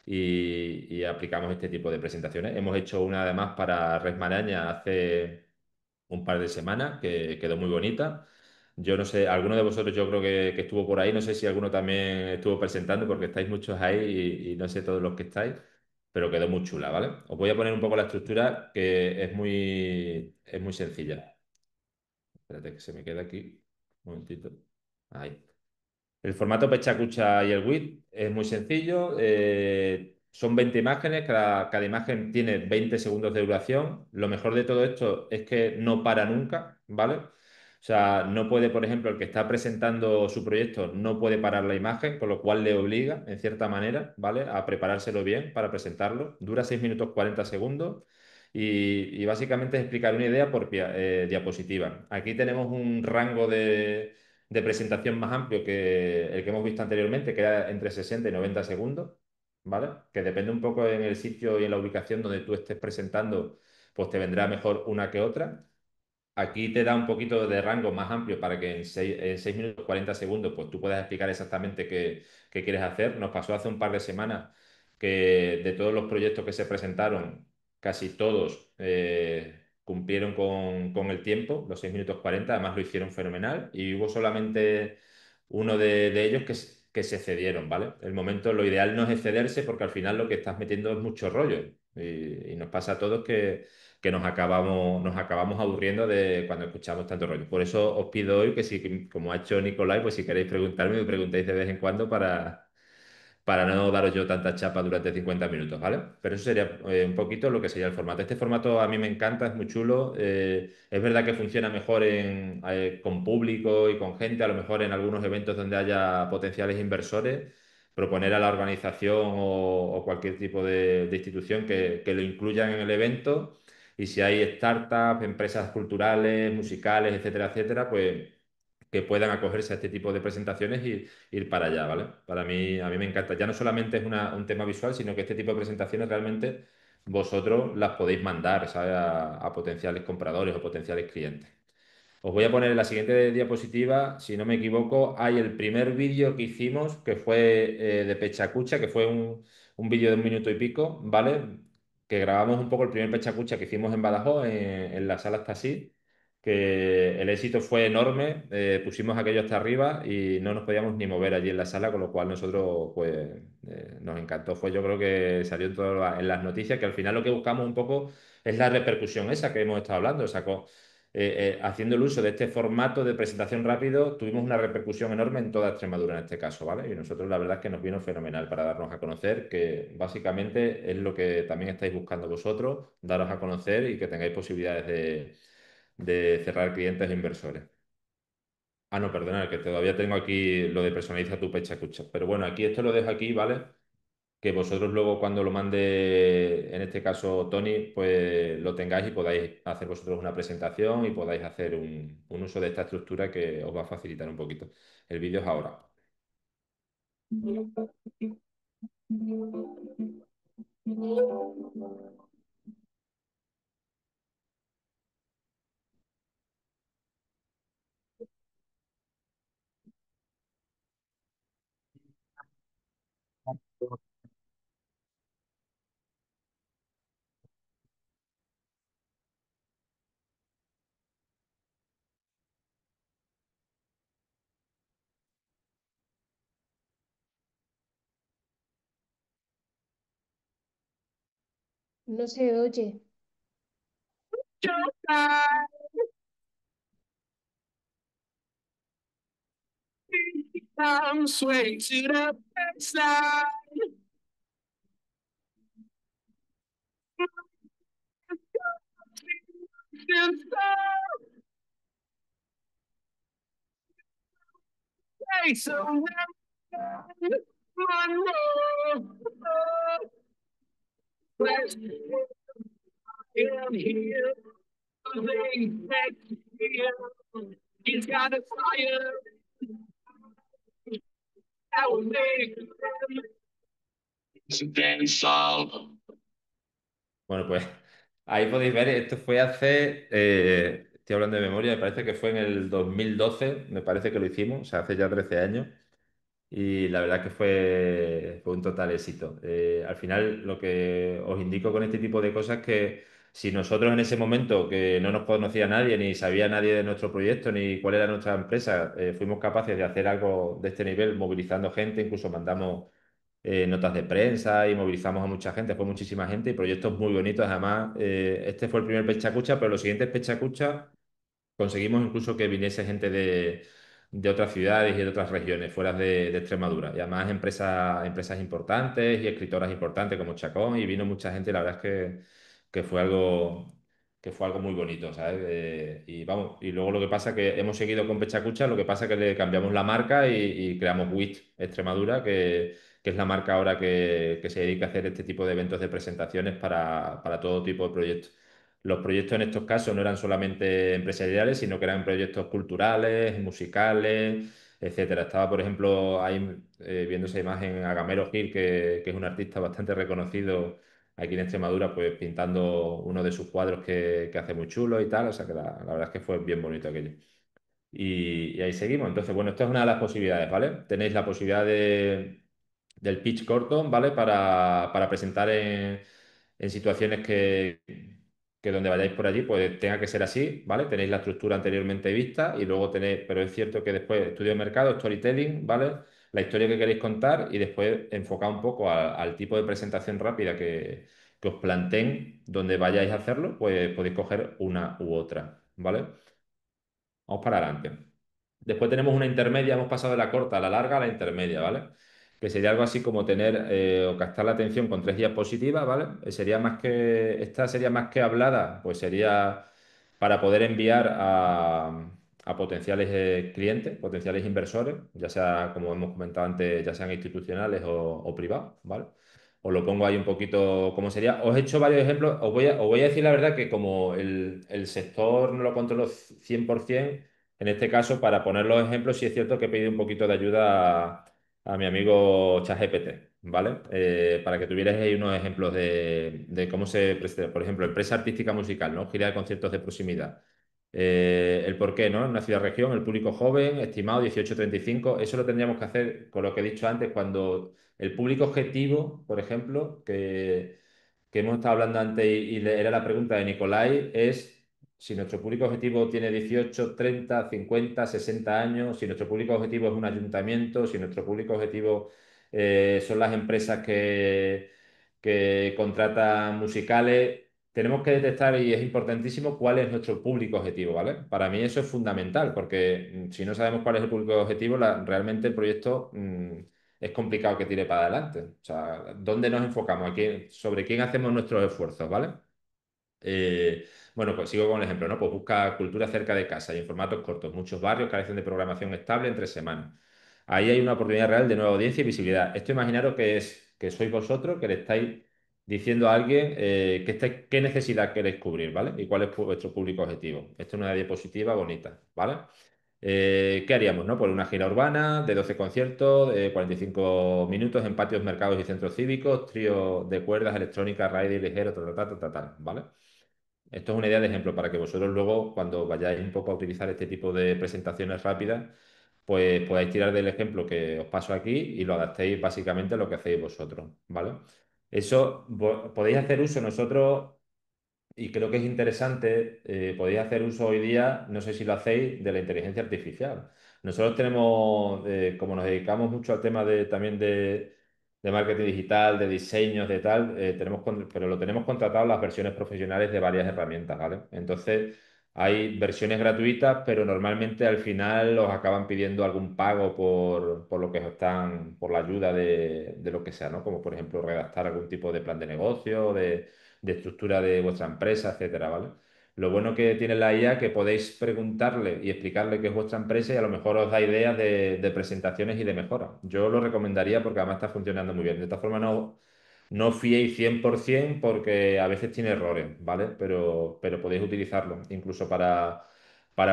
y aplicamos este tipo de presentaciones. Hemos hecho una además para Red Maraña hace un par de semanas que quedó muy bonita. Yo no sé, alguno de vosotros yo creo que estuvo por ahí, no sé si alguno también estuvo presentando, porque estáis muchos ahí y no sé todos los que estáis, pero quedó muy chula, ¿vale? Os voy a poner un poco la estructura, que es muy sencilla. Espérate que se me queda aquí. Un momentito. Ahí. El formato Pechacucha y el WIT es muy sencillo. Son 20 imágenes, cada imagen tiene 20 segundos de duración. Lo mejor de todo esto es que no para nunca, ¿vale? O sea, no puede, por ejemplo, el que está presentando su proyecto no puede parar la imagen, con lo cual le obliga, en cierta manera, ¿vale? A preparárselo bien para presentarlo. Dura 6 minutos 40 segundos. Y básicamente es explicar una idea por diapositiva. Aquí tenemos un rango de presentación más amplio que el que hemos visto anteriormente, que era entre 60 y 90 segundos, ¿vale? Que depende un poco en el sitio y en la ubicación donde tú estés presentando, pues te vendrá mejor una que otra. Aquí te da un poquito de rango más amplio para que en 6 minutos 40 segundos pues tú puedas explicar exactamente qué quieres hacer. Nos pasó hace un par de semanas que de todos los proyectos que se presentaron, casi todos cumplieron con el tiempo, los 6 minutos 40. Además lo hicieron fenomenal, y hubo solamente uno de ellos que se cedieron, ¿vale? El momento, lo ideal no es excederse, porque al final lo que estás metiendo es mucho rollo, y nos pasa a todos que nos acabamos aburriendo de cuando escuchamos tanto rollo. Por eso os pido hoy que, si, como ha hecho Nicolai, pues si queréis preguntarme, me preguntéis de vez en cuando para no daros yo tanta chapa durante 50 minutos, ¿vale? Pero eso sería un poquito lo que sería el formato. Este formato a mí me encanta, es muy chulo. Es verdad que funciona mejor con público y con gente, a lo mejor en algunos eventos donde haya potenciales inversores, proponer a la organización o cualquier tipo de institución que lo incluyan en el evento. Y si hay startups, empresas culturales, musicales, etcétera, etcétera, pues que puedan acogerse a este tipo de presentaciones y ir para allá, ¿vale? Para mí, a mí me encanta. Ya no solamente es un tema visual, sino que este tipo de presentaciones realmente vosotros las podéis mandar, ¿sabes? A potenciales compradores o potenciales clientes. Os voy a poner en la siguiente diapositiva, si no me equivoco, hay el primer vídeo que hicimos, que fue de Pechacucha, que fue un vídeo de un minuto y pico, ¿vale? Que grabamos un poco el primer Pechacucha que hicimos en Badajoz, en la sala Tasí, que el éxito fue enorme, pusimos aquello hasta arriba y no nos podíamos ni mover allí en la sala, con lo cual nosotros pues nos encantó. Fue yo creo que salió en las noticias, que al final lo que buscamos un poco es la repercusión esa que hemos estado hablando. O sea, haciendo el uso de este formato de presentación rápido, tuvimos una repercusión enorme en toda Extremadura en este caso, ¿vale? Y nosotros la verdad es que nos vino fenomenal para darnos a conocer, que básicamente es lo que también estáis buscando vosotros, daros a conocer y que tengáis posibilidades de cerrar clientes e inversores. Ah, no, perdona, que todavía tengo aquí lo de personaliza tu pecha escucha. Pero bueno, aquí esto lo dejo aquí, ¿vale? Que vosotros luego cuando lo mande, en este caso Tony, pues lo tengáis y podáis hacer vosotros una presentación y podáis hacer un uso de esta estructura que os va a facilitar un poquito. El vídeo es ahora. No se oye. Bueno, pues ahí podéis ver, esto fue hace, estoy hablando de memoria, me parece que fue en el 2012, me parece que lo hicimos, o sea, hace ya 13 años. Y la verdad que fue un total éxito. Al final, lo que os indico con este tipo de cosas es que si nosotros en ese momento, que no nos conocía nadie, ni sabía nadie de nuestro proyecto, ni cuál era nuestra empresa, fuimos capaces de hacer algo de este nivel, movilizando gente, incluso mandamos notas de prensa y movilizamos a mucha gente, fue muchísima gente y proyectos muy bonitos. Además, este fue el primer Pechacucha, pero los siguientes Pechacucha conseguimos incluso que viniese gente de otras ciudades y de otras regiones, fuera de Extremadura. Y además empresas importantes y escritoras importantes como Chacón, y vino mucha gente y la verdad es que fue que fue algo muy bonito, ¿sabes? Y vamos, y luego lo que pasa es que hemos seguido con Pechacucha, lo que pasa es que le cambiamos la marca y creamos WIT Extremadura, que es la marca ahora que se dedica a hacer este tipo de eventos de presentaciones para todo tipo de proyectos. Los proyectos en estos casos no eran solamente empresariales, sino que eran proyectos culturales, musicales, etcétera. Estaba, por ejemplo, ahí viendo esa imagen a Gamero Gil, que es un artista bastante reconocido aquí en Extremadura, pues pintando uno de sus cuadros que hace muy chulo y tal. O sea que la verdad es que fue bien bonito aquello. Y ahí seguimos. Entonces, bueno, esta es una de las posibilidades, ¿vale? Tenéis la posibilidad del pitch corto, ¿vale? Para presentar en situaciones que donde vayáis por allí, pues tenga que ser así, ¿vale? Tenéis la estructura anteriormente vista y luego tenéis, pero es cierto que después estudio de mercado, storytelling, ¿vale? La historia que queréis contar y después enfocar un poco al tipo de presentación rápida que os planteen donde vayáis a hacerlo, pues podéis coger una u otra, ¿vale? Vamos para adelante. Después tenemos una intermedia, hemos pasado de la corta a la larga a la intermedia, ¿vale? Que sería algo así como tener o captar la atención con 3 diapositivas, ¿vale? Esta sería más que hablada, pues sería para poder enviar a potenciales clientes, potenciales inversores, ya sea, como hemos comentado antes, ya sean institucionales o privados, ¿vale? Os lo pongo ahí un poquito cómo sería. Os he hecho varios ejemplos. Os voy a decir la verdad que como el sector no lo controlo 100%, en este caso, para poner los ejemplos, sí es cierto que he pedido un poquito de ayuda a mi amigo ChatGPT, ¿vale? Para que tuvierais ahí unos ejemplos de cómo se presenta, por ejemplo, empresa artística musical, ¿no? Gira de conciertos de proximidad. El por qué, ¿no? En una ciudad-región, el público joven, estimado 18-35, eso lo tendríamos que hacer con lo que he dicho antes, cuando el público objetivo, por ejemplo, que hemos estado hablando antes y era la pregunta de Nicolai, es si nuestro público objetivo tiene 18, 30, 50, 60 años, si nuestro público objetivo es un ayuntamiento, si nuestro público objetivo son las empresas que contratan musicales, tenemos que detectar, y es importantísimo, cuál es nuestro público objetivo, ¿vale? Para mí eso es fundamental, porque si no sabemos cuál es el público objetivo, realmente el proyecto es complicado que tire para adelante. O sea, ¿dónde nos enfocamos? ¿Sobre quién hacemos nuestros esfuerzos, ¿vale? Bueno, pues sigo con el ejemplo, ¿no? Pues busca cultura cerca de casa y en formatos cortos. Muchos barrios carecen de programación estable entre semanas. Ahí hay una oportunidad real de nueva audiencia y visibilidad. Esto imaginaros que sois vosotros, que le estáis diciendo a alguien qué necesidad queréis cubrir, ¿vale? Y cuál es vuestro público objetivo. Esto es una diapositiva bonita, ¿vale? ¿Qué haríamos, no? Pues una gira urbana de 12 conciertos, 45 minutos en patios, mercados y centros cívicos, trío de cuerdas, electrónica, raid ligero, ¿vale? Esto es una idea de ejemplo para que vosotros luego, cuando vayáis un poco a utilizar este tipo de presentaciones rápidas, pues podáis tirar del ejemplo que os paso aquí y lo adaptéis básicamente a lo que hacéis vosotros, ¿vale? Eso podéis hacer uso nosotros. Y creo que es interesante, podéis hacer uso hoy día, no sé si lo hacéis, de la inteligencia artificial. Nosotros tenemos, como nos dedicamos mucho al tema también de marketing digital, de diseños, de tal, pero lo tenemos contratado las versiones profesionales de varias herramientas, ¿vale? Entonces, hay versiones gratuitas, pero normalmente al final os acaban pidiendo algún pago por lo que os están, por la ayuda de lo que sea, ¿no? Como por ejemplo redactar algún tipo de plan de negocio, de estructura de vuestra empresa, etcétera, ¿vale? Lo bueno que tiene la IA que podéis preguntarle y explicarle qué es vuestra empresa y a lo mejor os da ideas de presentaciones y de mejora. Yo lo recomendaría porque además está funcionando muy bien. De esta forma no fiéis 100% porque a veces tiene errores, ¿vale? Pero podéis utilizarlo incluso para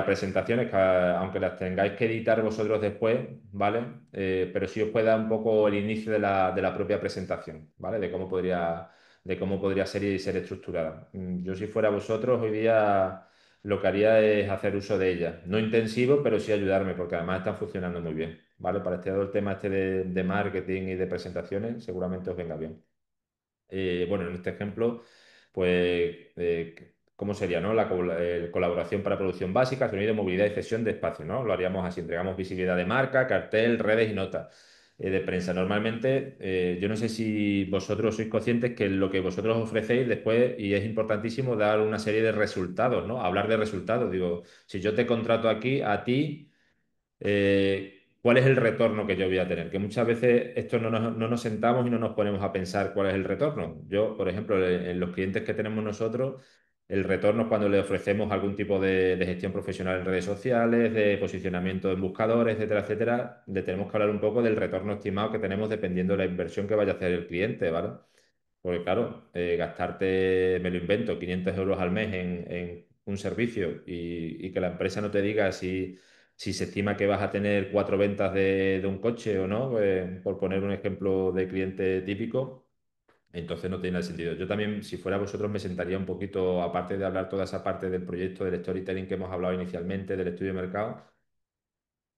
presentaciones que aunque las tengáis que editar vosotros después, ¿vale? Pero sí os puede dar un poco el inicio de la propia presentación, ¿vale? De cómo podría ser y ser estructurada. Yo si fuera vosotros, hoy día lo que haría es hacer uso de ella. No intensivo, pero sí ayudarme, porque además están funcionando muy bien, ¿vale? Para todo el tema este de marketing y de presentaciones, seguramente os venga bien. Bueno, en este ejemplo, pues, ¿cómo sería, no? Colaboración para producción básica, sonido, movilidad y cesión de espacio, ¿no? Lo haríamos así, entregamos visibilidad de marca, cartel, redes y notas de prensa. Normalmente, yo no sé si vosotros sois conscientes que lo que vosotros ofrecéis después, y es importantísimo, dar una serie de resultados, ¿no? Hablar de resultados. Digo, si yo te contrato aquí, a ti ¿cuál es el retorno que yo voy a tener? Que muchas veces esto no nos sentamos y no nos ponemos a pensar cuál es el retorno. Yo, por ejemplo, en los clientes que tenemos nosotros, el retorno es cuando le ofrecemos algún tipo de gestión profesional en redes sociales, de posicionamiento en buscadores, etcétera, etcétera. Le tenemos que hablar un poco del retorno estimado que tenemos dependiendo de la inversión que vaya a hacer el cliente, ¿vale? Porque claro, gastarte, me lo invento, 500 euros al mes en un servicio y que la empresa no te diga si se estima que vas a tener 4 ventas de un coche o no, por poner un ejemplo de cliente típico, entonces no tiene nada de sentido. Yo también, si fuera vosotros, me sentaría un poquito, aparte de hablar toda esa parte del proyecto, del storytelling que hemos hablado inicialmente, del estudio de mercado,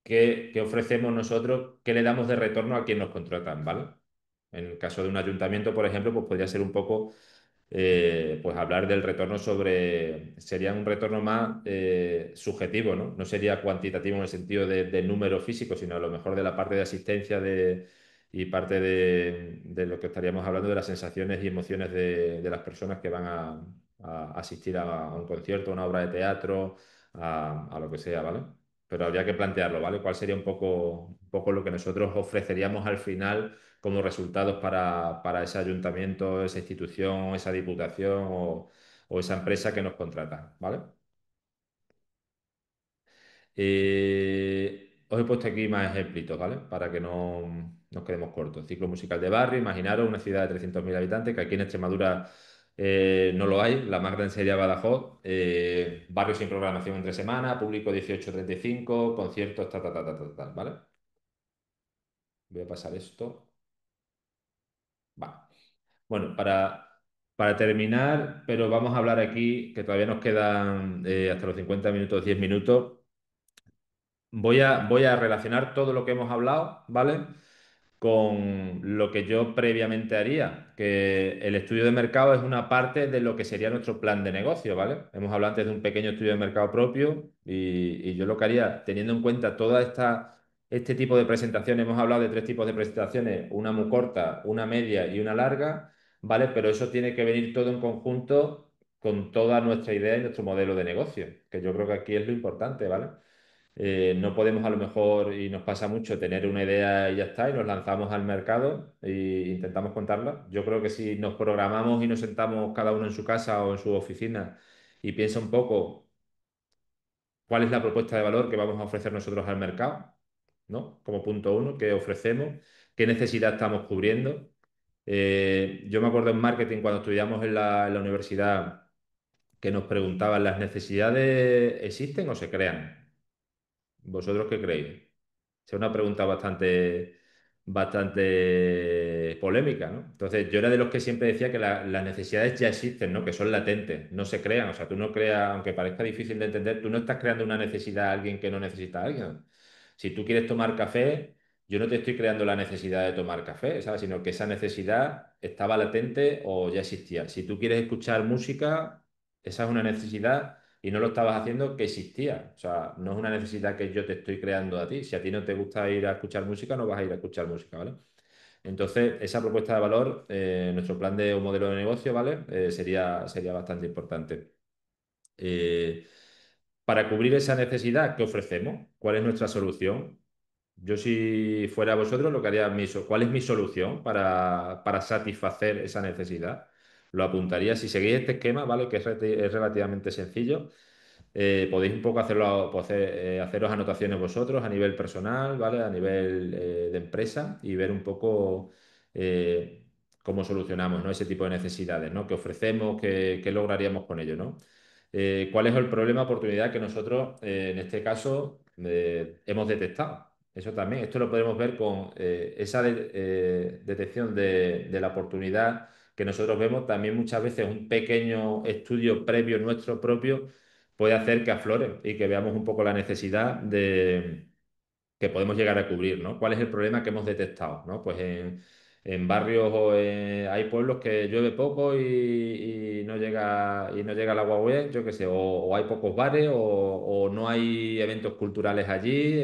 qué ofrecemos nosotros, qué le damos de retorno a quien nos contratan, ¿vale? En el caso de un ayuntamiento, por ejemplo, pues podría ser un poco pues hablar del retorno sería un retorno más subjetivo, ¿no? No sería cuantitativo en el sentido de número físico, sino a lo mejor de la parte de asistencia y parte de lo que estaríamos hablando de las sensaciones y emociones de las personas que van a asistir a un concierto, a una obra de teatro, a lo que sea, ¿vale? Pero habría que plantearlo, ¿vale? ¿Cuál sería un poco lo que nosotros ofreceríamos al final como resultados para ese ayuntamiento, esa institución, esa diputación o esa empresa que nos contrata, ¿vale? Os he puesto aquí más ejemplitos, ¿vale? Para que no nos quedemos cortos. Ciclo musical de barrio, imaginaros una ciudad de 300.000 habitantes, que aquí en Extremadura no lo hay, la más grande sería Badajoz, barrio sin programación entre semana, público 18-35, conciertos, ¿vale? Voy a pasar esto. Vale. Bueno, para terminar, pero vamos a hablar aquí, que todavía nos quedan hasta los 50 minutos, 10 minutos. Voy a relacionar todo lo que hemos hablado, ¿vale? con lo que yo previamente haría, que el estudio de mercado es una parte de lo que sería nuestro plan de negocio, ¿vale? Hemos hablado antes de un pequeño estudio de mercado propio y yo lo que haría, teniendo en cuenta este tipo de presentaciones, hemos hablado de 3 tipos de presentaciones, una muy corta, una media y una larga, ¿vale? Pero eso tiene que venir todo en conjunto con toda nuestra idea y nuestro modelo de negocio, que yo creo que aquí es lo importante, ¿vale? No podemos a lo mejor, y nos pasa mucho, tener una idea y ya está, y nos lanzamos al mercado e intentamos contarla. Yo creo que si nos programamos y nos sentamos cada uno en su casa o en su oficina y piensa un poco cuál es la propuesta de valor que vamos a ofrecer nosotros al mercado, ¿no? Como punto uno, qué ofrecemos, qué necesidad estamos cubriendo. Yo me acuerdo en marketing cuando estudiamos en la universidad que nos preguntaban, ¿las necesidades existen o se crean? ¿Vosotros qué creéis? Es una pregunta bastante polémica, ¿no? Entonces, yo era de los que siempre decía que las necesidades ya existen, ¿no? Que son latentes, no se crean. O sea, tú no creas, aunque parezca difícil de entender, tú no estás creando una necesidad a alguien que no necesita a alguien. Si tú quieres tomar café, yo no te estoy creando la necesidad de tomar café, ¿sabes? Sino que esa necesidad estaba latente o ya existía. Si tú quieres escuchar música, esa es una necesidad y no lo estabas haciendo que existía. O sea, no es una necesidad que yo te estoy creando a ti. Si a ti no te gusta ir a escuchar música, no vas a ir a escuchar música, ¿vale? Entonces, esa propuesta de valor, nuestro plan de o modelo de negocio, ¿vale? Sería bastante importante. Eh, para cubrir esa necesidad, ¿qué ofrecemos? ¿Cuál es nuestra solución? Yo si fuera vosotros, lo que haría, ¿cuál es mi solución para satisfacer esa necesidad? Lo apuntaría. Si seguís este esquema, ¿vale? Que es relativamente sencillo. Podéis un poco haceros anotaciones vosotros a nivel personal, ¿vale? A nivel de empresa y ver un poco eh, cómo solucionamos, ¿no? Ese tipo de necesidades, ¿no? ¿Qué ofrecemos? ¿Qué lograríamos con ello, ¿no? ¿Cuál es el problema, oportunidad que nosotros, en este caso, hemos detectado? Eso también, esto lo podemos ver con esa detección de la oportunidad que nosotros vemos, también muchas veces un pequeño estudio previo nuestro propio puede hacer que aflore y que veamos un poco la necesidad que podemos llegar a cubrir, ¿no? ¿Cuál es el problema que hemos detectado, ¿no? Pues en barrios hay pueblos que llueve poco y no llega el agua bien, yo qué sé, o hay pocos bares o no hay eventos culturales allí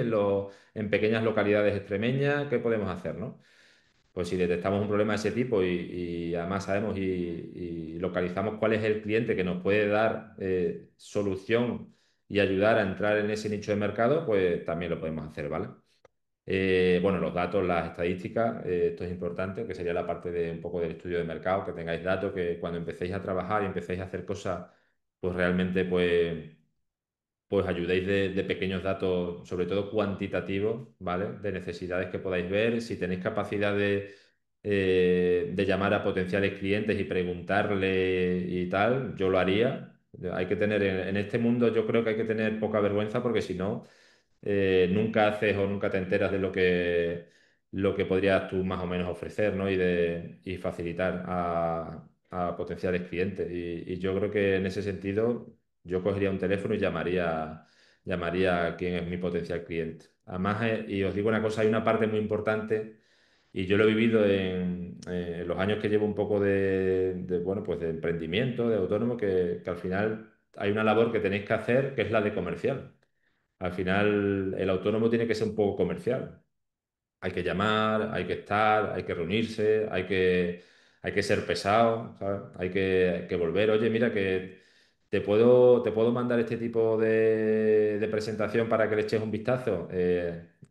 en pequeñas localidades extremeñas, ¿qué podemos hacer, no? Pues si detectamos un problema de ese tipo y además sabemos y localizamos cuál es el cliente que nos puede dar solución y ayudar a entrar en ese nicho de mercado, pues también lo podemos hacer, ¿vale? Bueno, los datos, las estadísticas, esto es importante, que sería la parte de un poco del estudio de mercado, que tengáis datos, que cuando empecéis a trabajar y empecéis a hacer cosas, pues realmente pues ayudéis de pequeños datos, sobre todo cuantitativos, ¿vale? De necesidades que podáis ver. Si tenéis capacidad de llamar a potenciales clientes y preguntarle y tal, yo lo haría. Hay que tener, en este mundo yo creo que hay que tener poca vergüenza porque si no, nunca haces o nunca te enteras de lo que podrías tú más o menos ofrecer, ¿no? Y facilitar a potenciales clientes. Y yo creo que en ese sentido yo cogería un teléfono y llamaría a quien es mi potencial cliente. Además, y os digo una cosa, hay una parte muy importante, y yo lo he vivido en los años que llevo un poco bueno, pues de emprendimiento, de autónomo, que al final hay una labor que tenéis que hacer, que es la de comercial. Al final, el autónomo tiene que ser un poco comercial. Hay que llamar, hay que estar, hay que reunirse, hay que ser pesado, ¿sabes? Hay que volver. Oye, mira que te puedo mandar este tipo de presentación para que le eches un vistazo.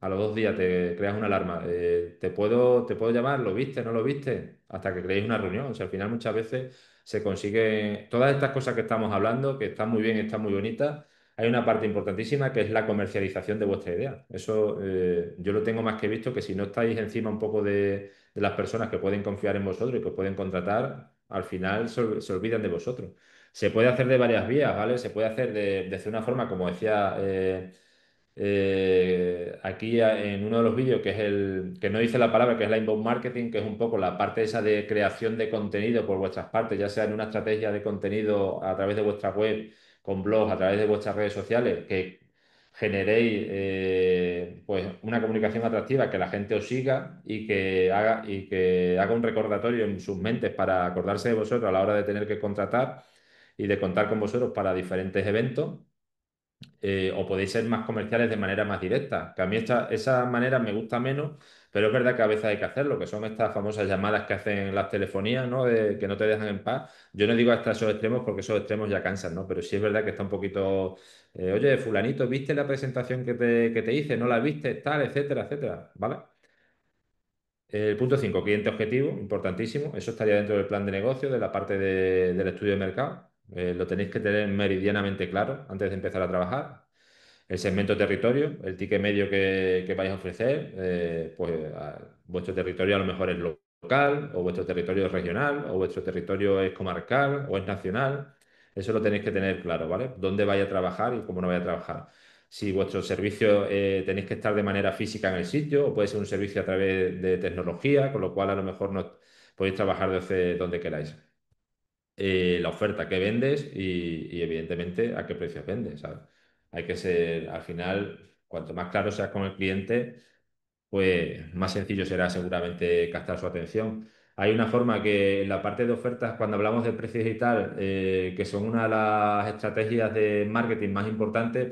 A los 2 días te creas una alarma. ¿Te puedo llamar? ¿Lo viste? ¿No lo viste? Hasta que creéis una reunión. O sea, al final muchas veces se consigue todas estas cosas que estamos hablando, que están muy bien, están muy bonitas. Hay una parte importantísima que es la comercialización de vuestra idea. Eso yo lo tengo más que visto, que si no estáis encima un poco de las personas que pueden confiar en vosotros y que os pueden contratar, al final se olvidan de vosotros. Se puede hacer de varias vías, ¿vale? Se puede hacer de una forma, como decía aquí en uno de los vídeos, que es el que no dice la palabra, que es la inbound marketing, que es un poco la parte esa de creación de contenido por vuestras partes, ya sea en una estrategia de contenido a través de vuestra web, con blogs, a través de vuestras redes sociales, que generéis pues una comunicación atractiva, que la gente os siga y que haga un recordatorio en sus mentes para acordarse de vosotros a la hora de tener que contratar y de contar con vosotros para diferentes eventos. O podéis ser más comerciales de manera más directa, que a mí esa manera me gusta menos, pero es verdad que a veces hay que hacerlo, que son estas famosas llamadas que hacen las telefonías, ¿no? Que no te dejan en paz. Yo no digo hasta esos extremos porque esos extremos ya cansan, ¿no? Pero sí es verdad que está un poquito, oye, fulanito, ¿viste la presentación que te hice? ¿No la viste? Tal, etcétera, etcétera, ¿vale? El punto 5, cliente objetivo, importantísimo. Eso estaría dentro del plan de negocio, de la parte del estudio de mercado. Lo tenéis que tener meridianamente claro antes de empezar a trabajar. El segmento territorio, el ticket medio que vais a ofrecer, vuestro territorio a lo mejor es local, o vuestro territorio es regional, o vuestro territorio es comarcal, o es nacional. Eso lo tenéis que tener claro, ¿vale? ¿Dónde vais a trabajar y cómo no vais a trabajar? Si vuestro servicio tenéis que estar de manera física en el sitio, o puede ser un servicio a través de tecnología, con lo cual a lo mejor no podéis trabajar desde donde queráis. La oferta que vendes y, evidentemente a qué precios vendes, ¿sabes? Hay que ser, al final, cuanto más claro seas con el cliente, pues más sencillo será seguramente captar su atención. Hay una forma que en la parte de ofertas, cuando hablamos de precios y tal, que son una de las estrategias de marketing más importantes,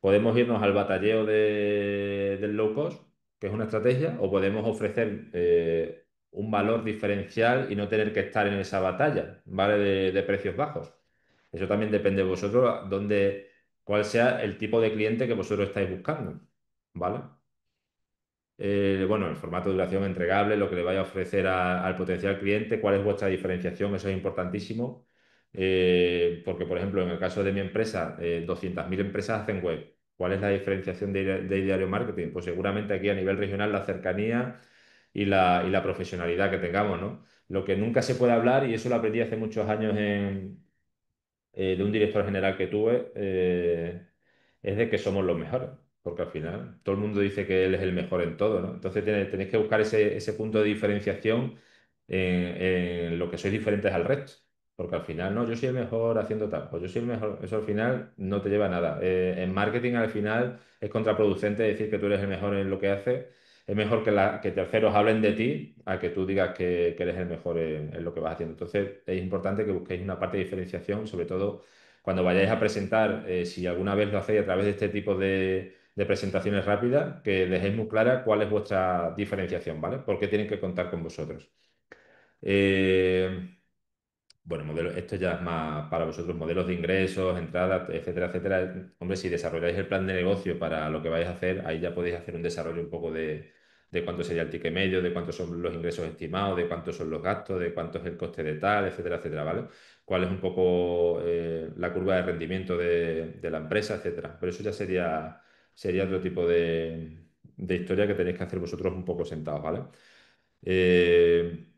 podemos irnos al batalleo del low cost, que es una estrategia, o podemos ofrecer un valor diferencial y no tener que estar en esa batalla, ¿vale? De precios bajos. Eso también depende de vosotros, cuál sea el tipo de cliente que vosotros estáis buscando, ¿vale? Bueno, el formato de duración entregable, lo que le vaya a ofrecer al potencial cliente, cuál es vuestra diferenciación, eso es importantísimo. Porque, por ejemplo, en el caso de mi empresa, 200.000 empresas hacen web. ¿Cuál es la diferenciación de Diario Marketing? Pues seguramente aquí a nivel regional la cercanía y la profesionalidad que tengamos, ¿no? Lo que nunca se puede hablar, y eso lo aprendí hace muchos años de un director general que tuve, es de que somos los mejores, porque al final todo el mundo dice que él es el mejor en todo, ¿no? Entonces tenéis que buscar ese punto de diferenciación en lo que sois diferentes al resto, porque al final, no, yo soy el mejor haciendo tal, o yo soy el mejor, eso al final no te lleva a nada. En marketing al final es contraproducente decir que tú eres el mejor en lo que haces. Es mejor que terceros hablen de ti a que tú digas que eres el mejor en lo que vas haciendo. Entonces, es importante que busquéis una parte de diferenciación, sobre todo cuando vayáis a presentar, si alguna vez lo hacéis a través de este tipo de presentaciones rápidas, que dejéis muy clara cuál es vuestra diferenciación, ¿vale? ¿Por qué tienen que contar con vosotros? Eh, bueno, esto ya es más para vosotros, modelos de ingresos, entradas, etcétera, etcétera. Hombre, si desarrolláis el plan de negocio para lo que vais a hacer, ahí ya podéis hacer un desarrollo un poco de cuánto sería el ticket medio, de cuántos son los ingresos estimados, de cuántos son los gastos, de cuánto es el coste de tal, etcétera, etcétera, ¿vale? Cuál es un poco la curva de rendimiento de la empresa, etcétera. Pero eso ya sería otro tipo de historia que tenéis que hacer vosotros un poco sentados, ¿vale? Eh,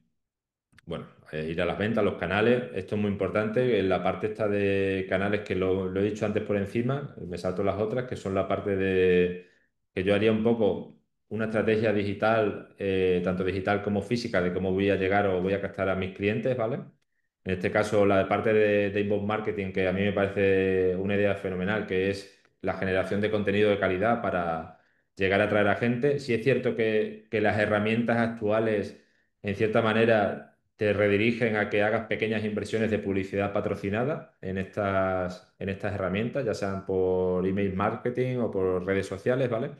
bueno, ir a las ventas, los canales, esto es muy importante. En la parte esta de canales que lo he dicho antes por encima, me salto las otras, que son la parte de que yo haría un poco una estrategia digital, tanto digital como física, de cómo voy a llegar o voy a captar a mis clientes, ¿vale? En este caso, la parte de inbound marketing, que a mí me parece una idea fenomenal, que es la generación de contenido de calidad para llegar a atraer a gente. Sí es cierto que las herramientas actuales, en cierta manera, te redirigen a que hagas pequeñas inversiones de publicidad patrocinada en estas herramientas, ya sean por email marketing o por redes sociales, ¿vale?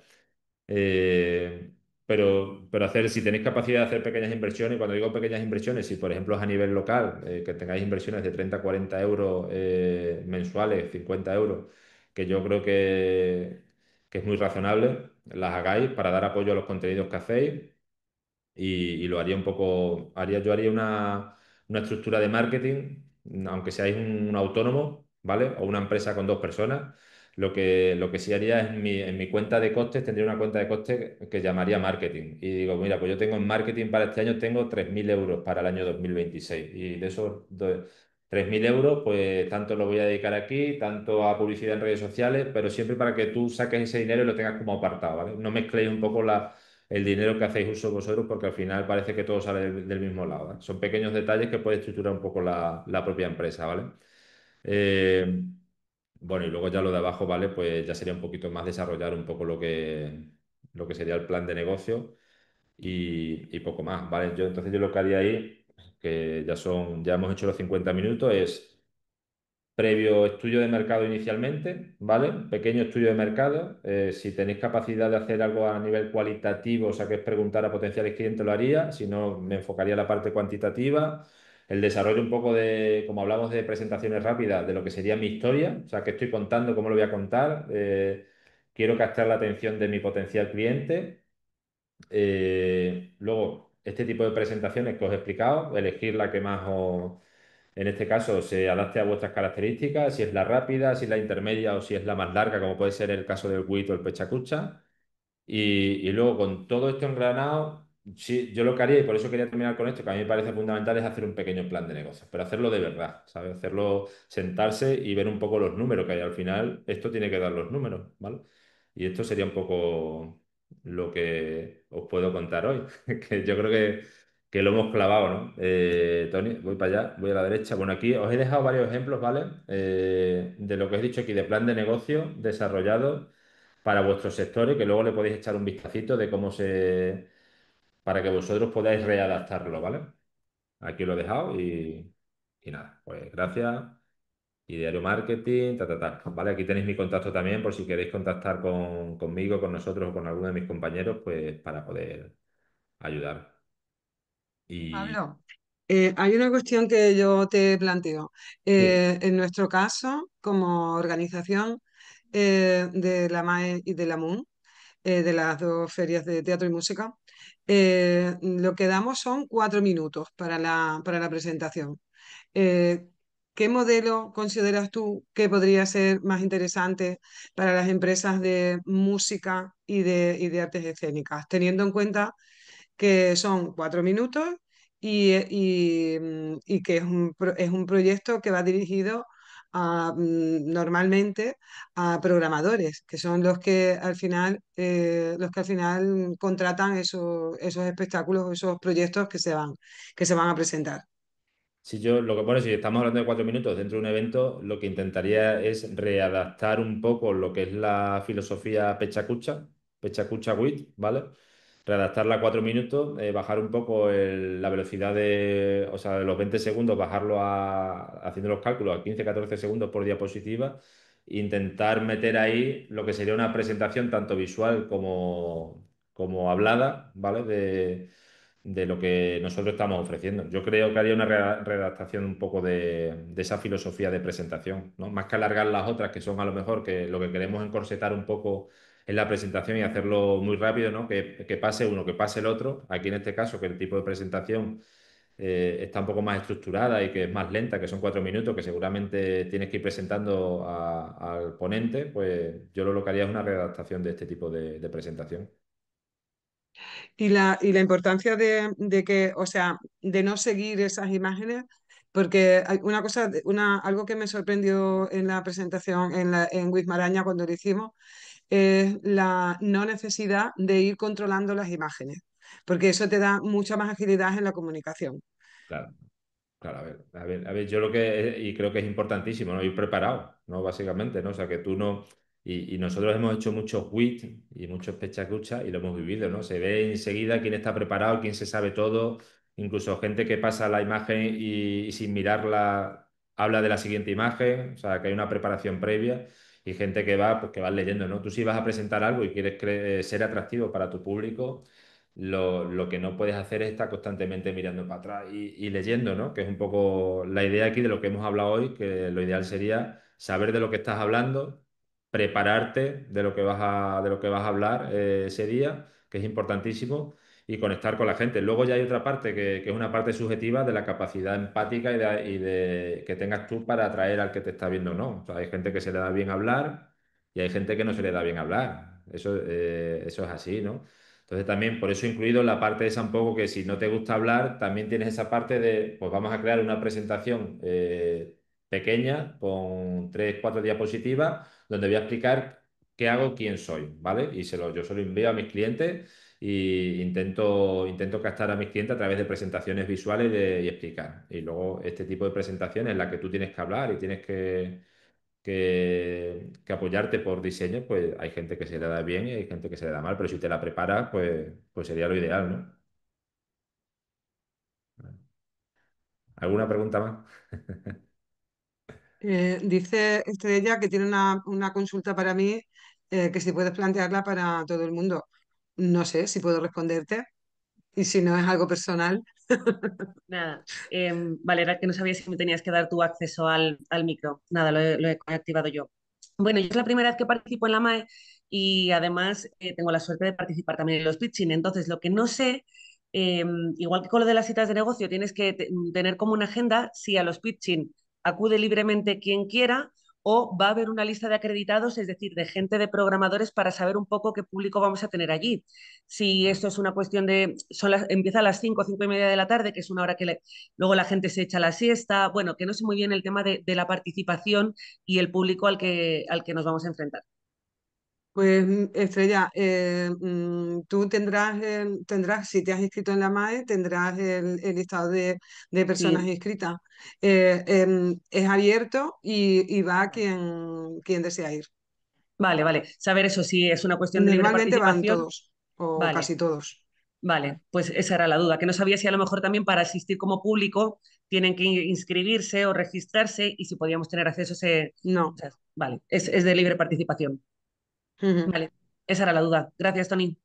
Eh, pero si tenéis capacidad de hacer pequeñas inversiones, y cuando digo pequeñas inversiones, si por ejemplo es a nivel local, que tengáis inversiones de 30 40 euros mensuales, 50 euros, que yo creo que es muy razonable, las hagáis para dar apoyo a los contenidos que hacéis y lo haría un poco, yo haría una estructura de marketing, aunque seáis un autónomo, ¿vale? O una empresa con dos personas. Lo que sí haría es en mi cuenta de costes, tendría una cuenta de costes que llamaría marketing. Y digo, mira, pues yo tengo en marketing para este año, tengo 3.000 euros para el año 2026. Y de esos 3.000 euros, pues tanto lo voy a dedicar aquí, tanto a publicidad en redes sociales, pero siempre para que tú saques ese dinero y lo tengas como apartado, ¿vale? No mezcléis un poco el dinero que hacéis uso vosotros, porque al final parece que todo sale del mismo lado, ¿vale? Son pequeños detalles que puede estructurar un poco la propia empresa, ¿vale? Eh, Bueno, y luego ya lo de abajo, ¿vale? Pues ya sería un poquito más desarrollar un poco lo que sería el plan de negocio y poco más, ¿vale? Entonces yo lo que haría ahí, que ya hemos hecho los 50 minutos, es previo estudio de mercado inicialmente, ¿vale? Pequeño estudio de mercado. Si tenéis capacidad de hacer algo a nivel cualitativo, o sea, que es preguntar a potenciales clientes, lo haría. Si no, me enfocaría en la parte cuantitativa. El desarrollo un poco de, como hablamos de presentaciones rápidas, de lo que sería mi historia, o sea, qué estoy contando, cómo lo voy a contar. Quiero captar la atención de mi potencial cliente. Luego, este tipo de presentaciones que os he explicado, elegir la que más os, en este caso, se adapte a vuestras características, si es la rápida, si es la intermedia o si es la más larga, como puede ser el caso del WIT o el Pechacucha. Y luego, con todo esto engranado, sí, yo lo que haría, y por eso quería terminar con esto, que a mí me parece fundamental, es hacer un pequeño plan de negocios, pero hacerlo de verdad, ¿sabes? Hacerlo, sentarse y ver un poco los números que hay. Al final, esto tiene que dar los números, ¿vale? Y esto sería un poco lo que os puedo contar hoy, que yo creo que lo hemos clavado, ¿no? Tony, voy para allá, voy a la derecha. Bueno, aquí os he dejado varios ejemplos, ¿vale? De lo que he dicho aquí, de plan de negocio desarrollado para vuestros sectores, que luego le podéis echar un vistacito de para que vosotros podáis readaptarlo, ¿vale? Aquí lo he dejado y nada, pues gracias. Diario Marketing, ¿vale? Aquí tenéis mi contacto también por si queréis contactar conmigo, con nosotros o con alguno de mis compañeros, pues para poder ayudar. Y Pablo, hay una cuestión que yo te planteo. sí, En nuestro caso, como organización de la MAE y de la MUN, de las dos ferias de teatro y música, lo que damos son 4 minutos para la presentación. Eh, ¿Qué modelo consideras tú que podría ser más interesante para las empresas de música y de artes escénicas, teniendo en cuenta que son 4 minutos y que es un proyecto que va dirigido normalmente a programadores, que son los que al final contratan esos espectáculos, esos proyectos que se van a presentar. si yo, lo que pone, si estamos hablando de 4 minutos dentro de un evento, lo que intentaría es readaptar un poco lo que es la filosofía Pechacucha WIT, ¿vale? Readaptarla a 4 minutos, bajar un poco la velocidad o sea, de los 20 segundos, bajarlo haciendo los cálculos a 15-14 segundos por diapositiva, e intentar meter ahí lo que sería una presentación tanto visual como hablada, ¿vale? De lo que nosotros estamos ofreciendo. Yo creo que haría una redactación un poco de esa filosofía de presentación, ¿no? Más que alargar las otras, que son a lo mejor que lo que queremos encorsetar un poco en la presentación y hacerlo muy rápido, ¿no? Que pase uno, que pase el otro. Aquí en este caso, que el tipo de presentación está un poco más estructurada y que es más lenta, que son 4 minutos, que seguramente tienes que ir presentando al ponente, pues yo lo que haría es una redactación de este tipo de presentación. Y la importancia de que, o sea, de no seguir esas imágenes, porque hay una cosa, algo que me sorprendió en la presentación en Wismaraña cuando lo hicimos, es la no necesidad de ir controlando las imágenes, porque eso te da mucha más agilidad en la comunicación. Claro. Claro, a ver, yo lo que, y creo que es importantísimo, ¿no? Ir preparado, ¿no? Básicamente, ¿no? O sea, que tú no, y nosotros hemos hecho muchos WIT y muchos pechacuchas y lo hemos vivido, ¿no? Se ve enseguida quién está preparado, quién se sabe todo, incluso gente que pasa la imagen y sin mirarla habla de la siguiente imagen, o sea, que hay una preparación previa y gente que va, pues que vas leyendo, ¿no? Tú si vas a presentar algo y quieres ser atractivo para tu público, lo que no puedes hacer es estar constantemente mirando para atrás y leyendo, ¿no? Que es un poco la idea aquí de lo que hemos hablado hoy, que lo ideal sería saber de lo que estás hablando, prepararte de lo que vas a hablar ese día, que es importantísimo, y conectar con la gente. Luego ya hay otra parte que es una parte subjetiva de la capacidad empática que tengas tú para atraer al que te está viendo, ¿no? O sea, hay gente que se le da bien hablar y hay gente que no se le da bien hablar. Eso es así, ¿no? Entonces también por eso he incluido la parte esa un poco que si no te gusta hablar, también tienes esa parte de, pues vamos a crear una presentación pequeña con 3, 4 diapositivas donde voy a explicar qué hago, quién soy, ¿vale? Yo se lo envío a mis clientes y intento captar a mis clientes a través de presentaciones visuales y explicar. Y luego este tipo de presentaciones en la que tú tienes que hablar y tienes que apoyarte por diseño, pues hay gente que se le da bien y hay gente que se le da mal, pero si te la preparas, pues sería lo ideal, ¿no? ¿Alguna pregunta más? Dice Estrella que tiene una consulta para mí, que si puedes plantearla para todo el mundo. No sé si puedo responderte y si no es algo personal. Nada, vale, era que no sabía si me tenías que dar tu acceso al micro. Nada, lo he activado yo. Bueno, yo es la primera vez que participo en la MAE y además tengo la suerte de participar también en los pitching. Entonces, lo que no sé, eh, igual que con lo de las citas de negocio, tienes que tener como una agenda si a los pitching acude libremente quien quiera o va a haber una lista de acreditados, es decir, de gente de programadores para saber un poco qué público vamos a tener allí. Si esto es una cuestión de, empieza a las 5 5 y media de la tarde, que es una hora que luego la gente se echa la siesta, bueno, que no sé muy bien el tema de la participación y el público al que nos vamos a enfrentar. Pues Estrella, tú tendrás, si te has inscrito en la MAE, tendrás el listado de personas Sí, inscritas. Es abierto y va quien desea ir. vale, vale. Saber eso, si es una cuestión de libre Normalmente van participación, todos o vale, casi todos. vale. Pues esa era la duda, que no sabía si a lo mejor también para asistir como público tienen que inscribirse o registrarse y si podíamos tener acceso o No. sea, vale, es de libre participación. Ujú. Vale, esa era la duda. Gracias, Tony.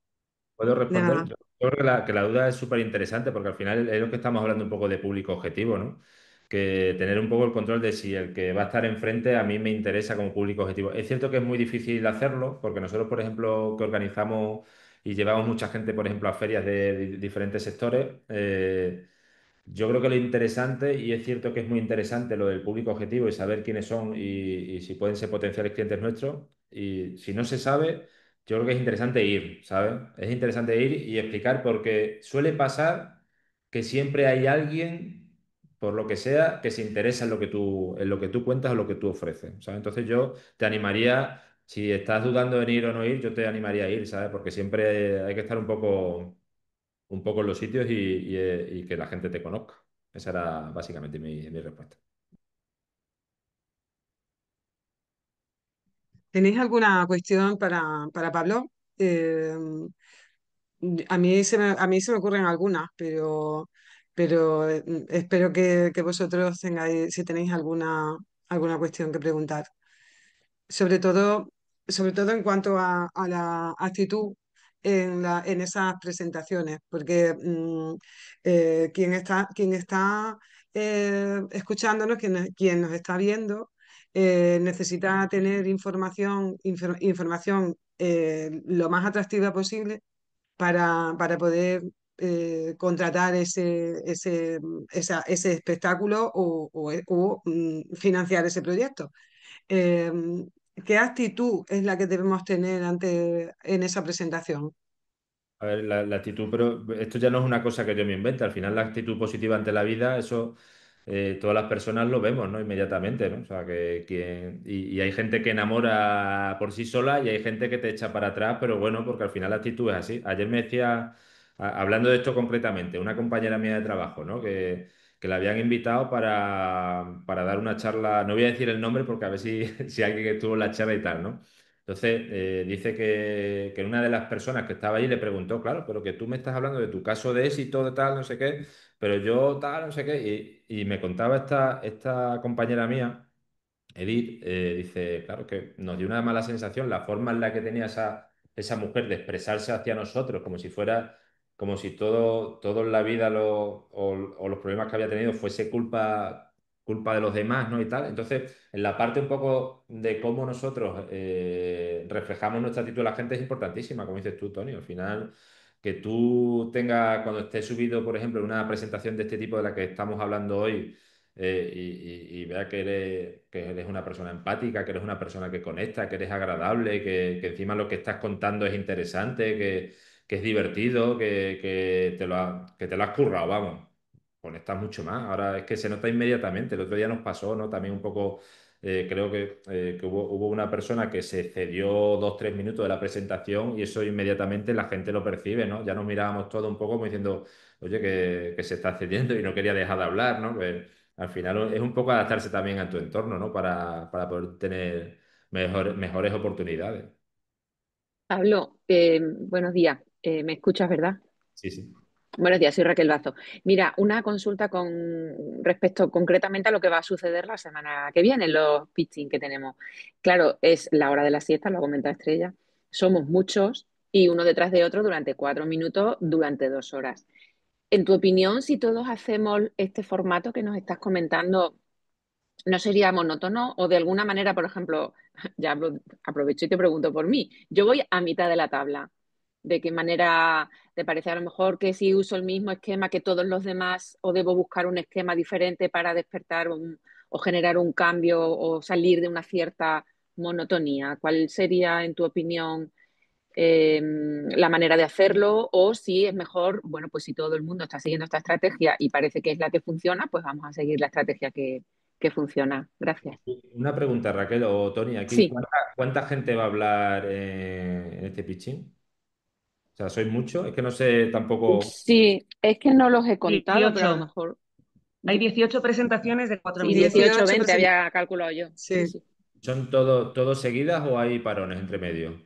¿Puedo De responder? nada. Yo creo que la duda es súper interesante porque al final es lo que estamos hablando un poco de público objetivo, ¿no? Que tener un poco el control de si el que va a estar enfrente a mí me interesa como público objetivo. Es cierto que es muy difícil hacerlo porque nosotros, por ejemplo, que organizamos y llevamos mucha gente, por ejemplo, a ferias de diferentes sectores, yo creo que lo interesante, y es cierto que es muy interesante lo del público objetivo y saber quiénes son y si pueden ser potenciales clientes nuestros. Y si no se sabe, yo creo que es interesante ir, ¿sabes? Es interesante ir y explicar porque suele pasar que siempre hay alguien, por lo que sea, que se interesa en lo que tú cuentas o lo que tú ofreces, ¿sabes? Entonces yo te animaría, si estás dudando en ir o no ir, yo te animaría a ir, ¿sabes? Porque siempre hay que estar un poco en los sitios y que la gente te conozca. Esa era básicamente mi respuesta. ¿Tenéis alguna cuestión para Pablo? Eh, a mí se me ocurren algunas, pero espero que vosotros tengáis, si tenéis alguna cuestión que preguntar. Sobre todo, sobre todo en cuanto a la actitud en esas presentaciones, porque quien está escuchándonos, quien nos está viendo, necesita tener información lo más atractiva posible para poder contratar ese espectáculo o financiar ese proyecto. Eh, ¿Qué actitud es la que debemos tener en esa presentación? A ver, la actitud, pero esto ya no es una cosa que yo me invente. Al final, la actitud positiva ante la vida, eso todas las personas lo vemos, ¿no? Inmediatamente, ¿no? O sea, y hay gente que enamora por sí sola y hay gente que te echa para atrás, pero bueno, porque al final la actitud es así. Ayer me decía, hablando de esto concretamente, una compañera mía de trabajo, ¿no? Que la habían invitado para dar una charla, no voy a decir el nombre porque a ver si, si alguien estuvo en la charla y tal, ¿no? Entonces, dice que una de las personas que estaba ahí le preguntó, claro, pero que tú me estás hablando de tu caso de éxito, de tal, no sé qué, pero yo tal, no sé qué, y me contaba esta compañera mía. Edith, dice, claro, que nos dio una mala sensación la forma en la que tenía esa mujer de expresarse hacia nosotros, como si fuera, como si todo en la vida o los problemas que había tenido fuese culpa de los demás, ¿no? Y tal. Entonces, en la parte un poco de cómo nosotros reflejamos nuestra actitud a la gente es importantísima, como dices tú, Tony. Al final, que tú tengas, cuando estés subido, por ejemplo, en una presentación de este tipo de la que estamos hablando hoy, y vea que eres una persona empática, que eres una persona que conecta, que eres agradable, que encima lo que estás contando es interesante, que es divertido, que te lo has currado, vamos. Conectas mucho más. Ahora es que se nota inmediatamente. El otro día nos pasó, ¿no? También un poco, creo que hubo una persona que se cedió 2, 3 minutos de la presentación y eso inmediatamente la gente lo percibe, ¿no? Ya nos mirábamos todos un poco como diciendo, oye, que se está cediendo y no quería dejar de hablar, ¿no? Pues, al final es un poco adaptarse también a tu entorno, ¿no? Para poder tener mejores oportunidades. Pablo, buenos días. ¿Me escuchas, verdad? Sí, sí. Buenos días, soy Raquel Bazo. Mira, una consulta con respecto concretamente a lo que va a suceder la semana que viene, los pitching que tenemos. Claro, es la hora de la siesta, lo ha comentado Estrella. Somos muchos y uno detrás de otro durante 4 minutos, durante 2 horas. En tu opinión, si todos hacemos este formato que nos estás comentando, ¿no sería monótono? O de alguna manera, por ejemplo, aprovecho y te pregunto por mí. Yo voy a mitad de la tabla. ¿De qué manera te parece a lo mejor que si uso el mismo esquema que todos los demás o debo buscar un esquema diferente para despertar o generar un cambio o salir de una cierta monotonía? ¿Cuál sería, en tu opinión, la manera de hacerlo? O si es mejor, bueno, pues si todo el mundo está siguiendo esta estrategia y parece que es la que funciona, pues vamos a seguir la estrategia que funciona. Gracias. Una pregunta, Raquel o Tony, aquí, Sí, ¿cuánta gente va a hablar en este pitching? O sea, ¿sois muchos? Es que no sé tampoco. sí, es que no los he contado, pero a lo 18. mejor Hay 18 presentaciones de 4 sí, minutos. 18 18 20 presentaciones. había calculado yo. Sí, Sí, sí, ¿Son todos seguidas o hay parones entre medio?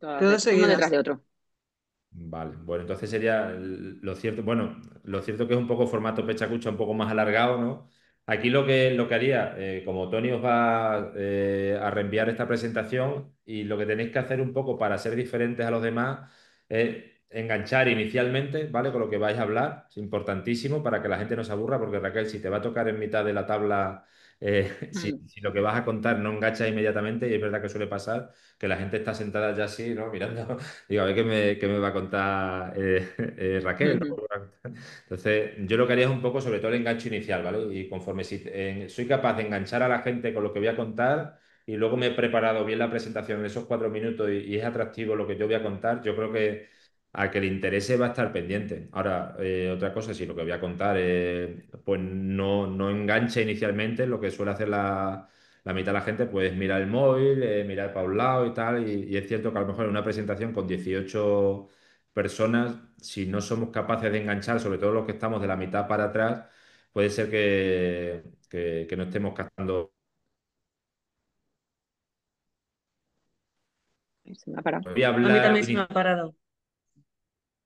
todas uno detrás seguidas. de otro. Vale, bueno, entonces sería lo cierto, bueno, lo cierto que es un poco formato pechacucha, un poco más alargado, ¿no? Aquí lo que haría, como Tony os va a reenviar esta presentación y lo que tenéis que hacer un poco para ser diferentes a los demás es enganchar inicialmente, ¿vale? Con lo que vais a hablar, es importantísimo para que la gente no se aburra, porque Raquel, si te va a tocar en mitad de la tabla, si, Mm. si lo que vas a contar no engancha inmediatamente, y es verdad que suele pasar, que la gente está sentada ya así, ¿no? Mirando. Digo, a ver qué me va a contar Raquel, ¿no? Entonces, yo lo que haría es un poco, sobre todo, el enganche inicial, ¿vale? Y conforme soy capaz de enganchar a la gente con lo que voy a contar y luego me he preparado bien la presentación en esos 4 minutos y es atractivo lo que yo voy a contar, yo creo que a que le interese va a estar pendiente. Ahora, otra cosa, si lo que voy a contar pues no engancha inicialmente, lo que suele hacer la mitad de la gente pues mira el móvil, mirar para un lado y tal, y es cierto que a lo mejor en una presentación con 18 personas, si no somos capaces de enganchar, sobre todo los que estamos de la mitad para atrás, puede ser que no estemos captando. Se me ha parado. Voy a A mí hablar también se me ha parado.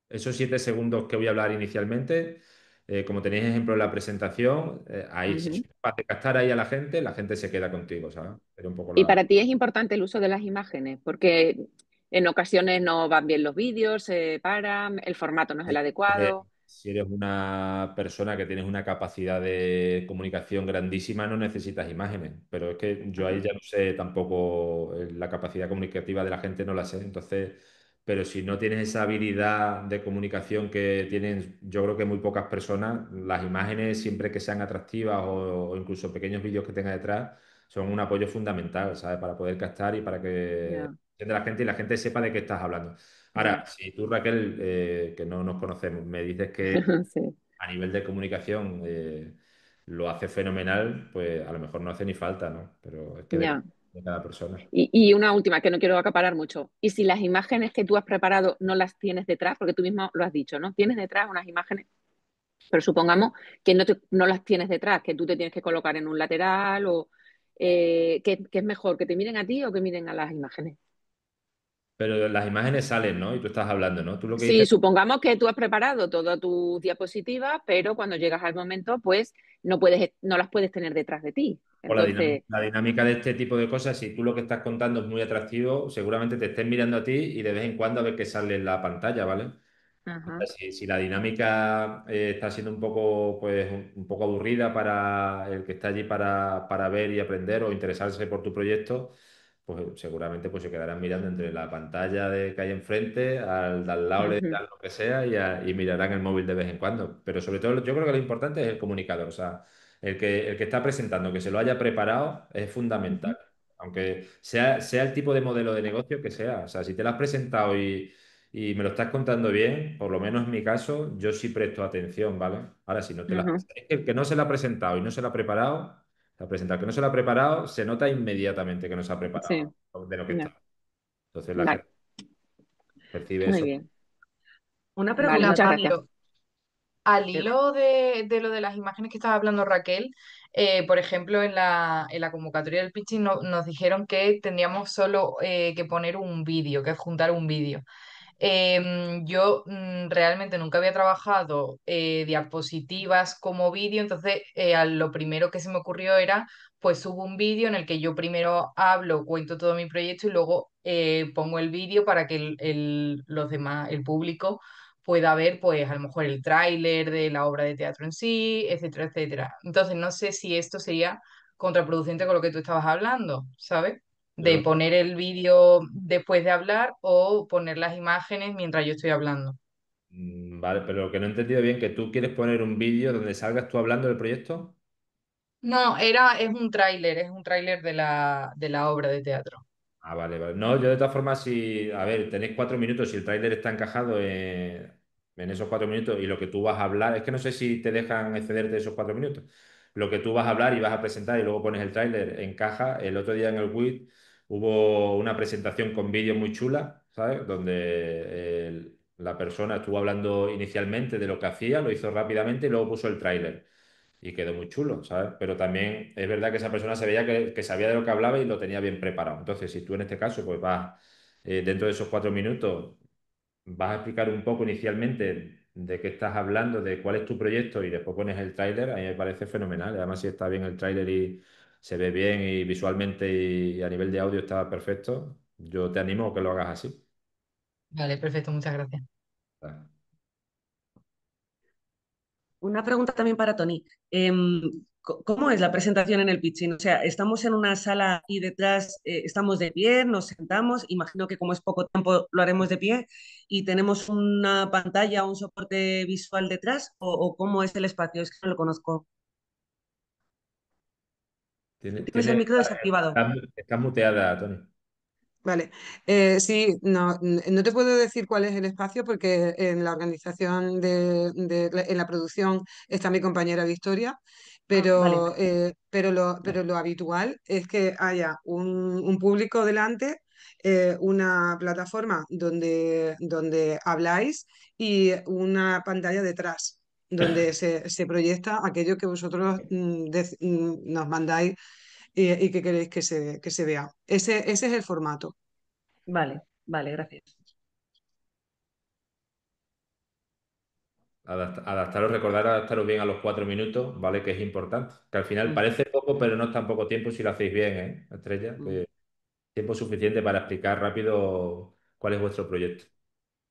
esos 7 segundos que voy a hablar inicialmente, como tenéis ejemplo en la presentación, ahí si soy Ujú. capaz de captar ahí a la gente se queda contigo, ¿sabes? Era un poco Y la. para ti es importante el uso de las imágenes, porque en ocasiones no van bien los vídeos, se paran, el formato no es el adecuado. Si eres una persona que tienes una capacidad de comunicación grandísima, no necesitas imágenes. Pero es que yo ahí Ajá, ya no sé tampoco la capacidad comunicativa de la gente, no la sé. Entonces, pero si no tienes esa habilidad de comunicación que tienen, yo creo que muy pocas personas, las imágenes, siempre que sean atractivas o incluso pequeños vídeos que tenga detrás, son un apoyo fundamental, ¿sabes? Para poder captar y para que ya, entienda la gente y la gente sepa de qué estás hablando. ya. Ahora, si tú, Raquel, que no nos conocemos, me dices que Sí, a nivel de comunicación lo hace fenomenal, pues a lo mejor no hace ni falta, ¿no? Pero es que depende ya. de cada persona. Y una última, que no quiero acaparar mucho. Y si las imágenes que tú has preparado no las tienes detrás, porque tú mismo lo has dicho, ¿no? Tienes detrás unas imágenes, pero supongamos que no las tienes detrás, que tú te tienes que colocar en un lateral o ¿qué es mejor, que te miren a ti o que miren a las imágenes? Pero las imágenes salen, ¿no? Y tú estás hablando, ¿no? Tú lo que Sí, dices, supongamos que tú has preparado todas tus diapositivas, pero cuando llegas al momento, pues no las puedes tener detrás de ti. o la dinámica, Entonces, la dinámica de este tipo de cosas, si tú lo que estás contando es muy atractivo, seguramente te estén mirando a ti y de vez en cuando a ver qué sale en la pantalla, ¿vale? ajá, Si la dinámica está siendo un poco, pues, un poco aburrida para el que está allí para ver y aprender o interesarse por tu proyecto, pues seguramente pues, se quedarán mirando entre la pantalla que hay enfrente, al de al lado le ujú, dirán lo que sea y mirarán el móvil de vez en cuando. Pero sobre todo yo creo que lo importante es el comunicador, o sea, el que está presentando, que se lo haya preparado, es ujú, fundamental. Aunque sea el tipo de modelo de negocio que sea. O sea, si te lo has presentado y me lo estás contando bien, por lo menos en mi caso, yo sí presto atención, ¿vale? Ahora, si no te la. ajá, Es que el que no se la ha presentado y no se la ha preparado, la presenta. El que no se la ha preparado, se nota inmediatamente que no se ha sí, preparado de lo que ya, está. Entonces la vale, gente percibe muy eso. bien. Una Vale, pregunta, muchas Tony. gracias. Al Eh, hilo de lo de las imágenes que estaba hablando Raquel, por ejemplo, en la convocatoria del pitching nos dijeron que tendríamos solo que poner un vídeo, que adjuntar un vídeo. Yo realmente nunca había trabajado diapositivas como vídeo, entonces lo primero que se me ocurrió era, pues subo un vídeo en el que yo primero hablo, cuento todo mi proyecto y luego pongo el vídeo para que los demás, el público, pueda ver, pues a lo mejor el tráiler de la obra de teatro en sí, etcétera, etcétera. Entonces no sé si esto sería contraproducente con lo que tú estabas hablando, ¿sabes? De Pero, poner el vídeo después de hablar o poner las imágenes mientras yo estoy hablando. vale, pero lo que no he entendido bien, que tú quieres poner un vídeo donde salgas tú hablando del proyecto. No, es un tráiler de la obra de teatro. Ah, vale, vale. No, yo de todas formas, si, a ver, tenéis 4 minutos, si el tráiler está encajado en esos 4 minutos y lo que tú vas a hablar, es que no sé si te dejan excederte de esos 4 minutos. Lo que tú vas a hablar y vas a presentar y luego pones el tráiler, encaja. El otro día en el WIT hubo una presentación con vídeo muy chula, ¿sabes? Donde la persona estuvo hablando inicialmente de lo que hacía, lo hizo rápidamente y luego puso el tráiler y quedó muy chulo, ¿sabes? Pero también es verdad que esa persona se veía que sabía de lo que hablaba y lo tenía bien preparado. Entonces, si tú en este caso, pues vas dentro de esos 4 minutos, vas a explicar un poco inicialmente de qué estás hablando, de cuál es tu proyecto y después pones el tráiler, a mí me parece fenomenal. Además, si está bien el tráiler y se ve bien y visualmente y a nivel de audio está perfecto, yo te animo a que lo hagas así. Vale, perfecto, muchas gracias. Una pregunta también para Tony. ¿Cómo es la presentación en el pitching? O sea, estamos en una sala y detrás estamos de pie, nos sentamos, imagino que como es poco tiempo lo haremos de pie y tenemos una pantalla o un soporte visual detrás o cómo es el espacio, es que no lo conozco. Tienes el micro desactivado. Estás muteada, Tony. Vale, sí, no, no te puedo decir cuál es el espacio porque en la organización en la producción está mi compañera Victoria, Ah, vale, pero lo habitual es que haya un público delante, una plataforma donde habláis y una pantalla detrás, donde se proyecta aquello que vosotros nos mandáis y que queréis que se vea. Ese es el formato. vale, vale, gracias. Adaptaros, recordar adaptaros bien a los 4 minutos, ¿vale? Que es importante. Que al final Mm, parece poco, pero no es tan poco tiempo si lo hacéis bien, ¿eh? Estrella, mm. que tiempo suficiente para explicar rápido cuál es vuestro proyecto.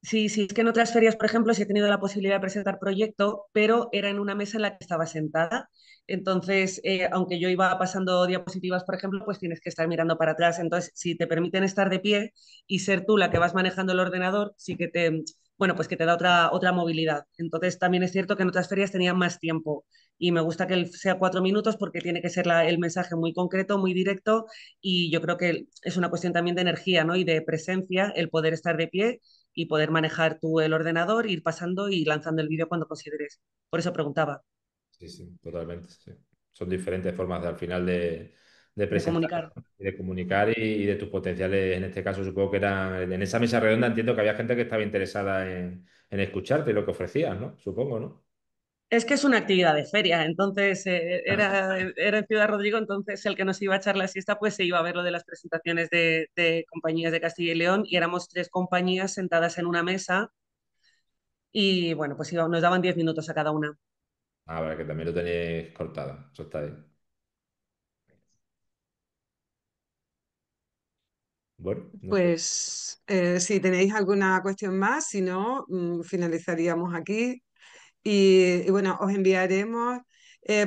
Sí, sí, es que en otras ferias, por ejemplo, sí he tenido la posibilidad de presentar proyecto, pero era en una mesa en la que estaba sentada. Entonces, aunque yo iba pasando diapositivas, por ejemplo, pues tienes que estar mirando para atrás. Entonces, si te permiten estar de pie y ser tú la que vas manejando el ordenador, sí que bueno, pues que te da otra movilidad. Entonces, también es cierto que en otras ferias tenía más tiempo y me gusta que sea 4 minutos porque tiene que ser el mensaje muy concreto, muy directo y yo creo que es una cuestión también de energía, ¿no? Y de presencia el poder estar de pie y poder manejar tú el ordenador, ir pasando y lanzando el vídeo cuando consideres. Por eso preguntaba, Sí, sí, totalmente. Sí. Son diferentes formas al final de de presentar comunicar. y de comunicar y de tus potenciales. En este caso, supongo que eran en esa mesa redonda. Entiendo que había gente que estaba interesada en escucharte y lo que ofrecías, ¿no? Supongo, ¿no? Es que es una actividad de feria, entonces era en Ciudad Rodrigo, entonces el que nos iba a echar la siesta pues se iba a ver lo de las presentaciones de compañías de Castilla y León y éramos tres compañías sentadas en una mesa y bueno, pues nos daban 10 minutos a cada una. Ah, vale, que también lo tenéis cortado. Eso está bien. Bueno, no sé. Pues si tenéis alguna cuestión más, si no, finalizaríamos aquí. Y bueno, os enviaremos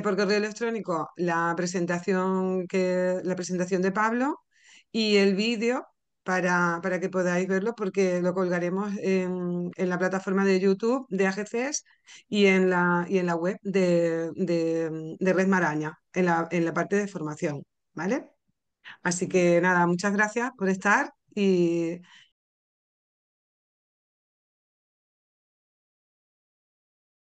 por correo electrónico la presentación de Pablo y el vídeo para que podáis verlo, porque lo colgaremos en la plataforma de YouTube de AGCS y en la web de Red Maraña, en la parte de formación, ¿vale? Así que nada, muchas gracias por estar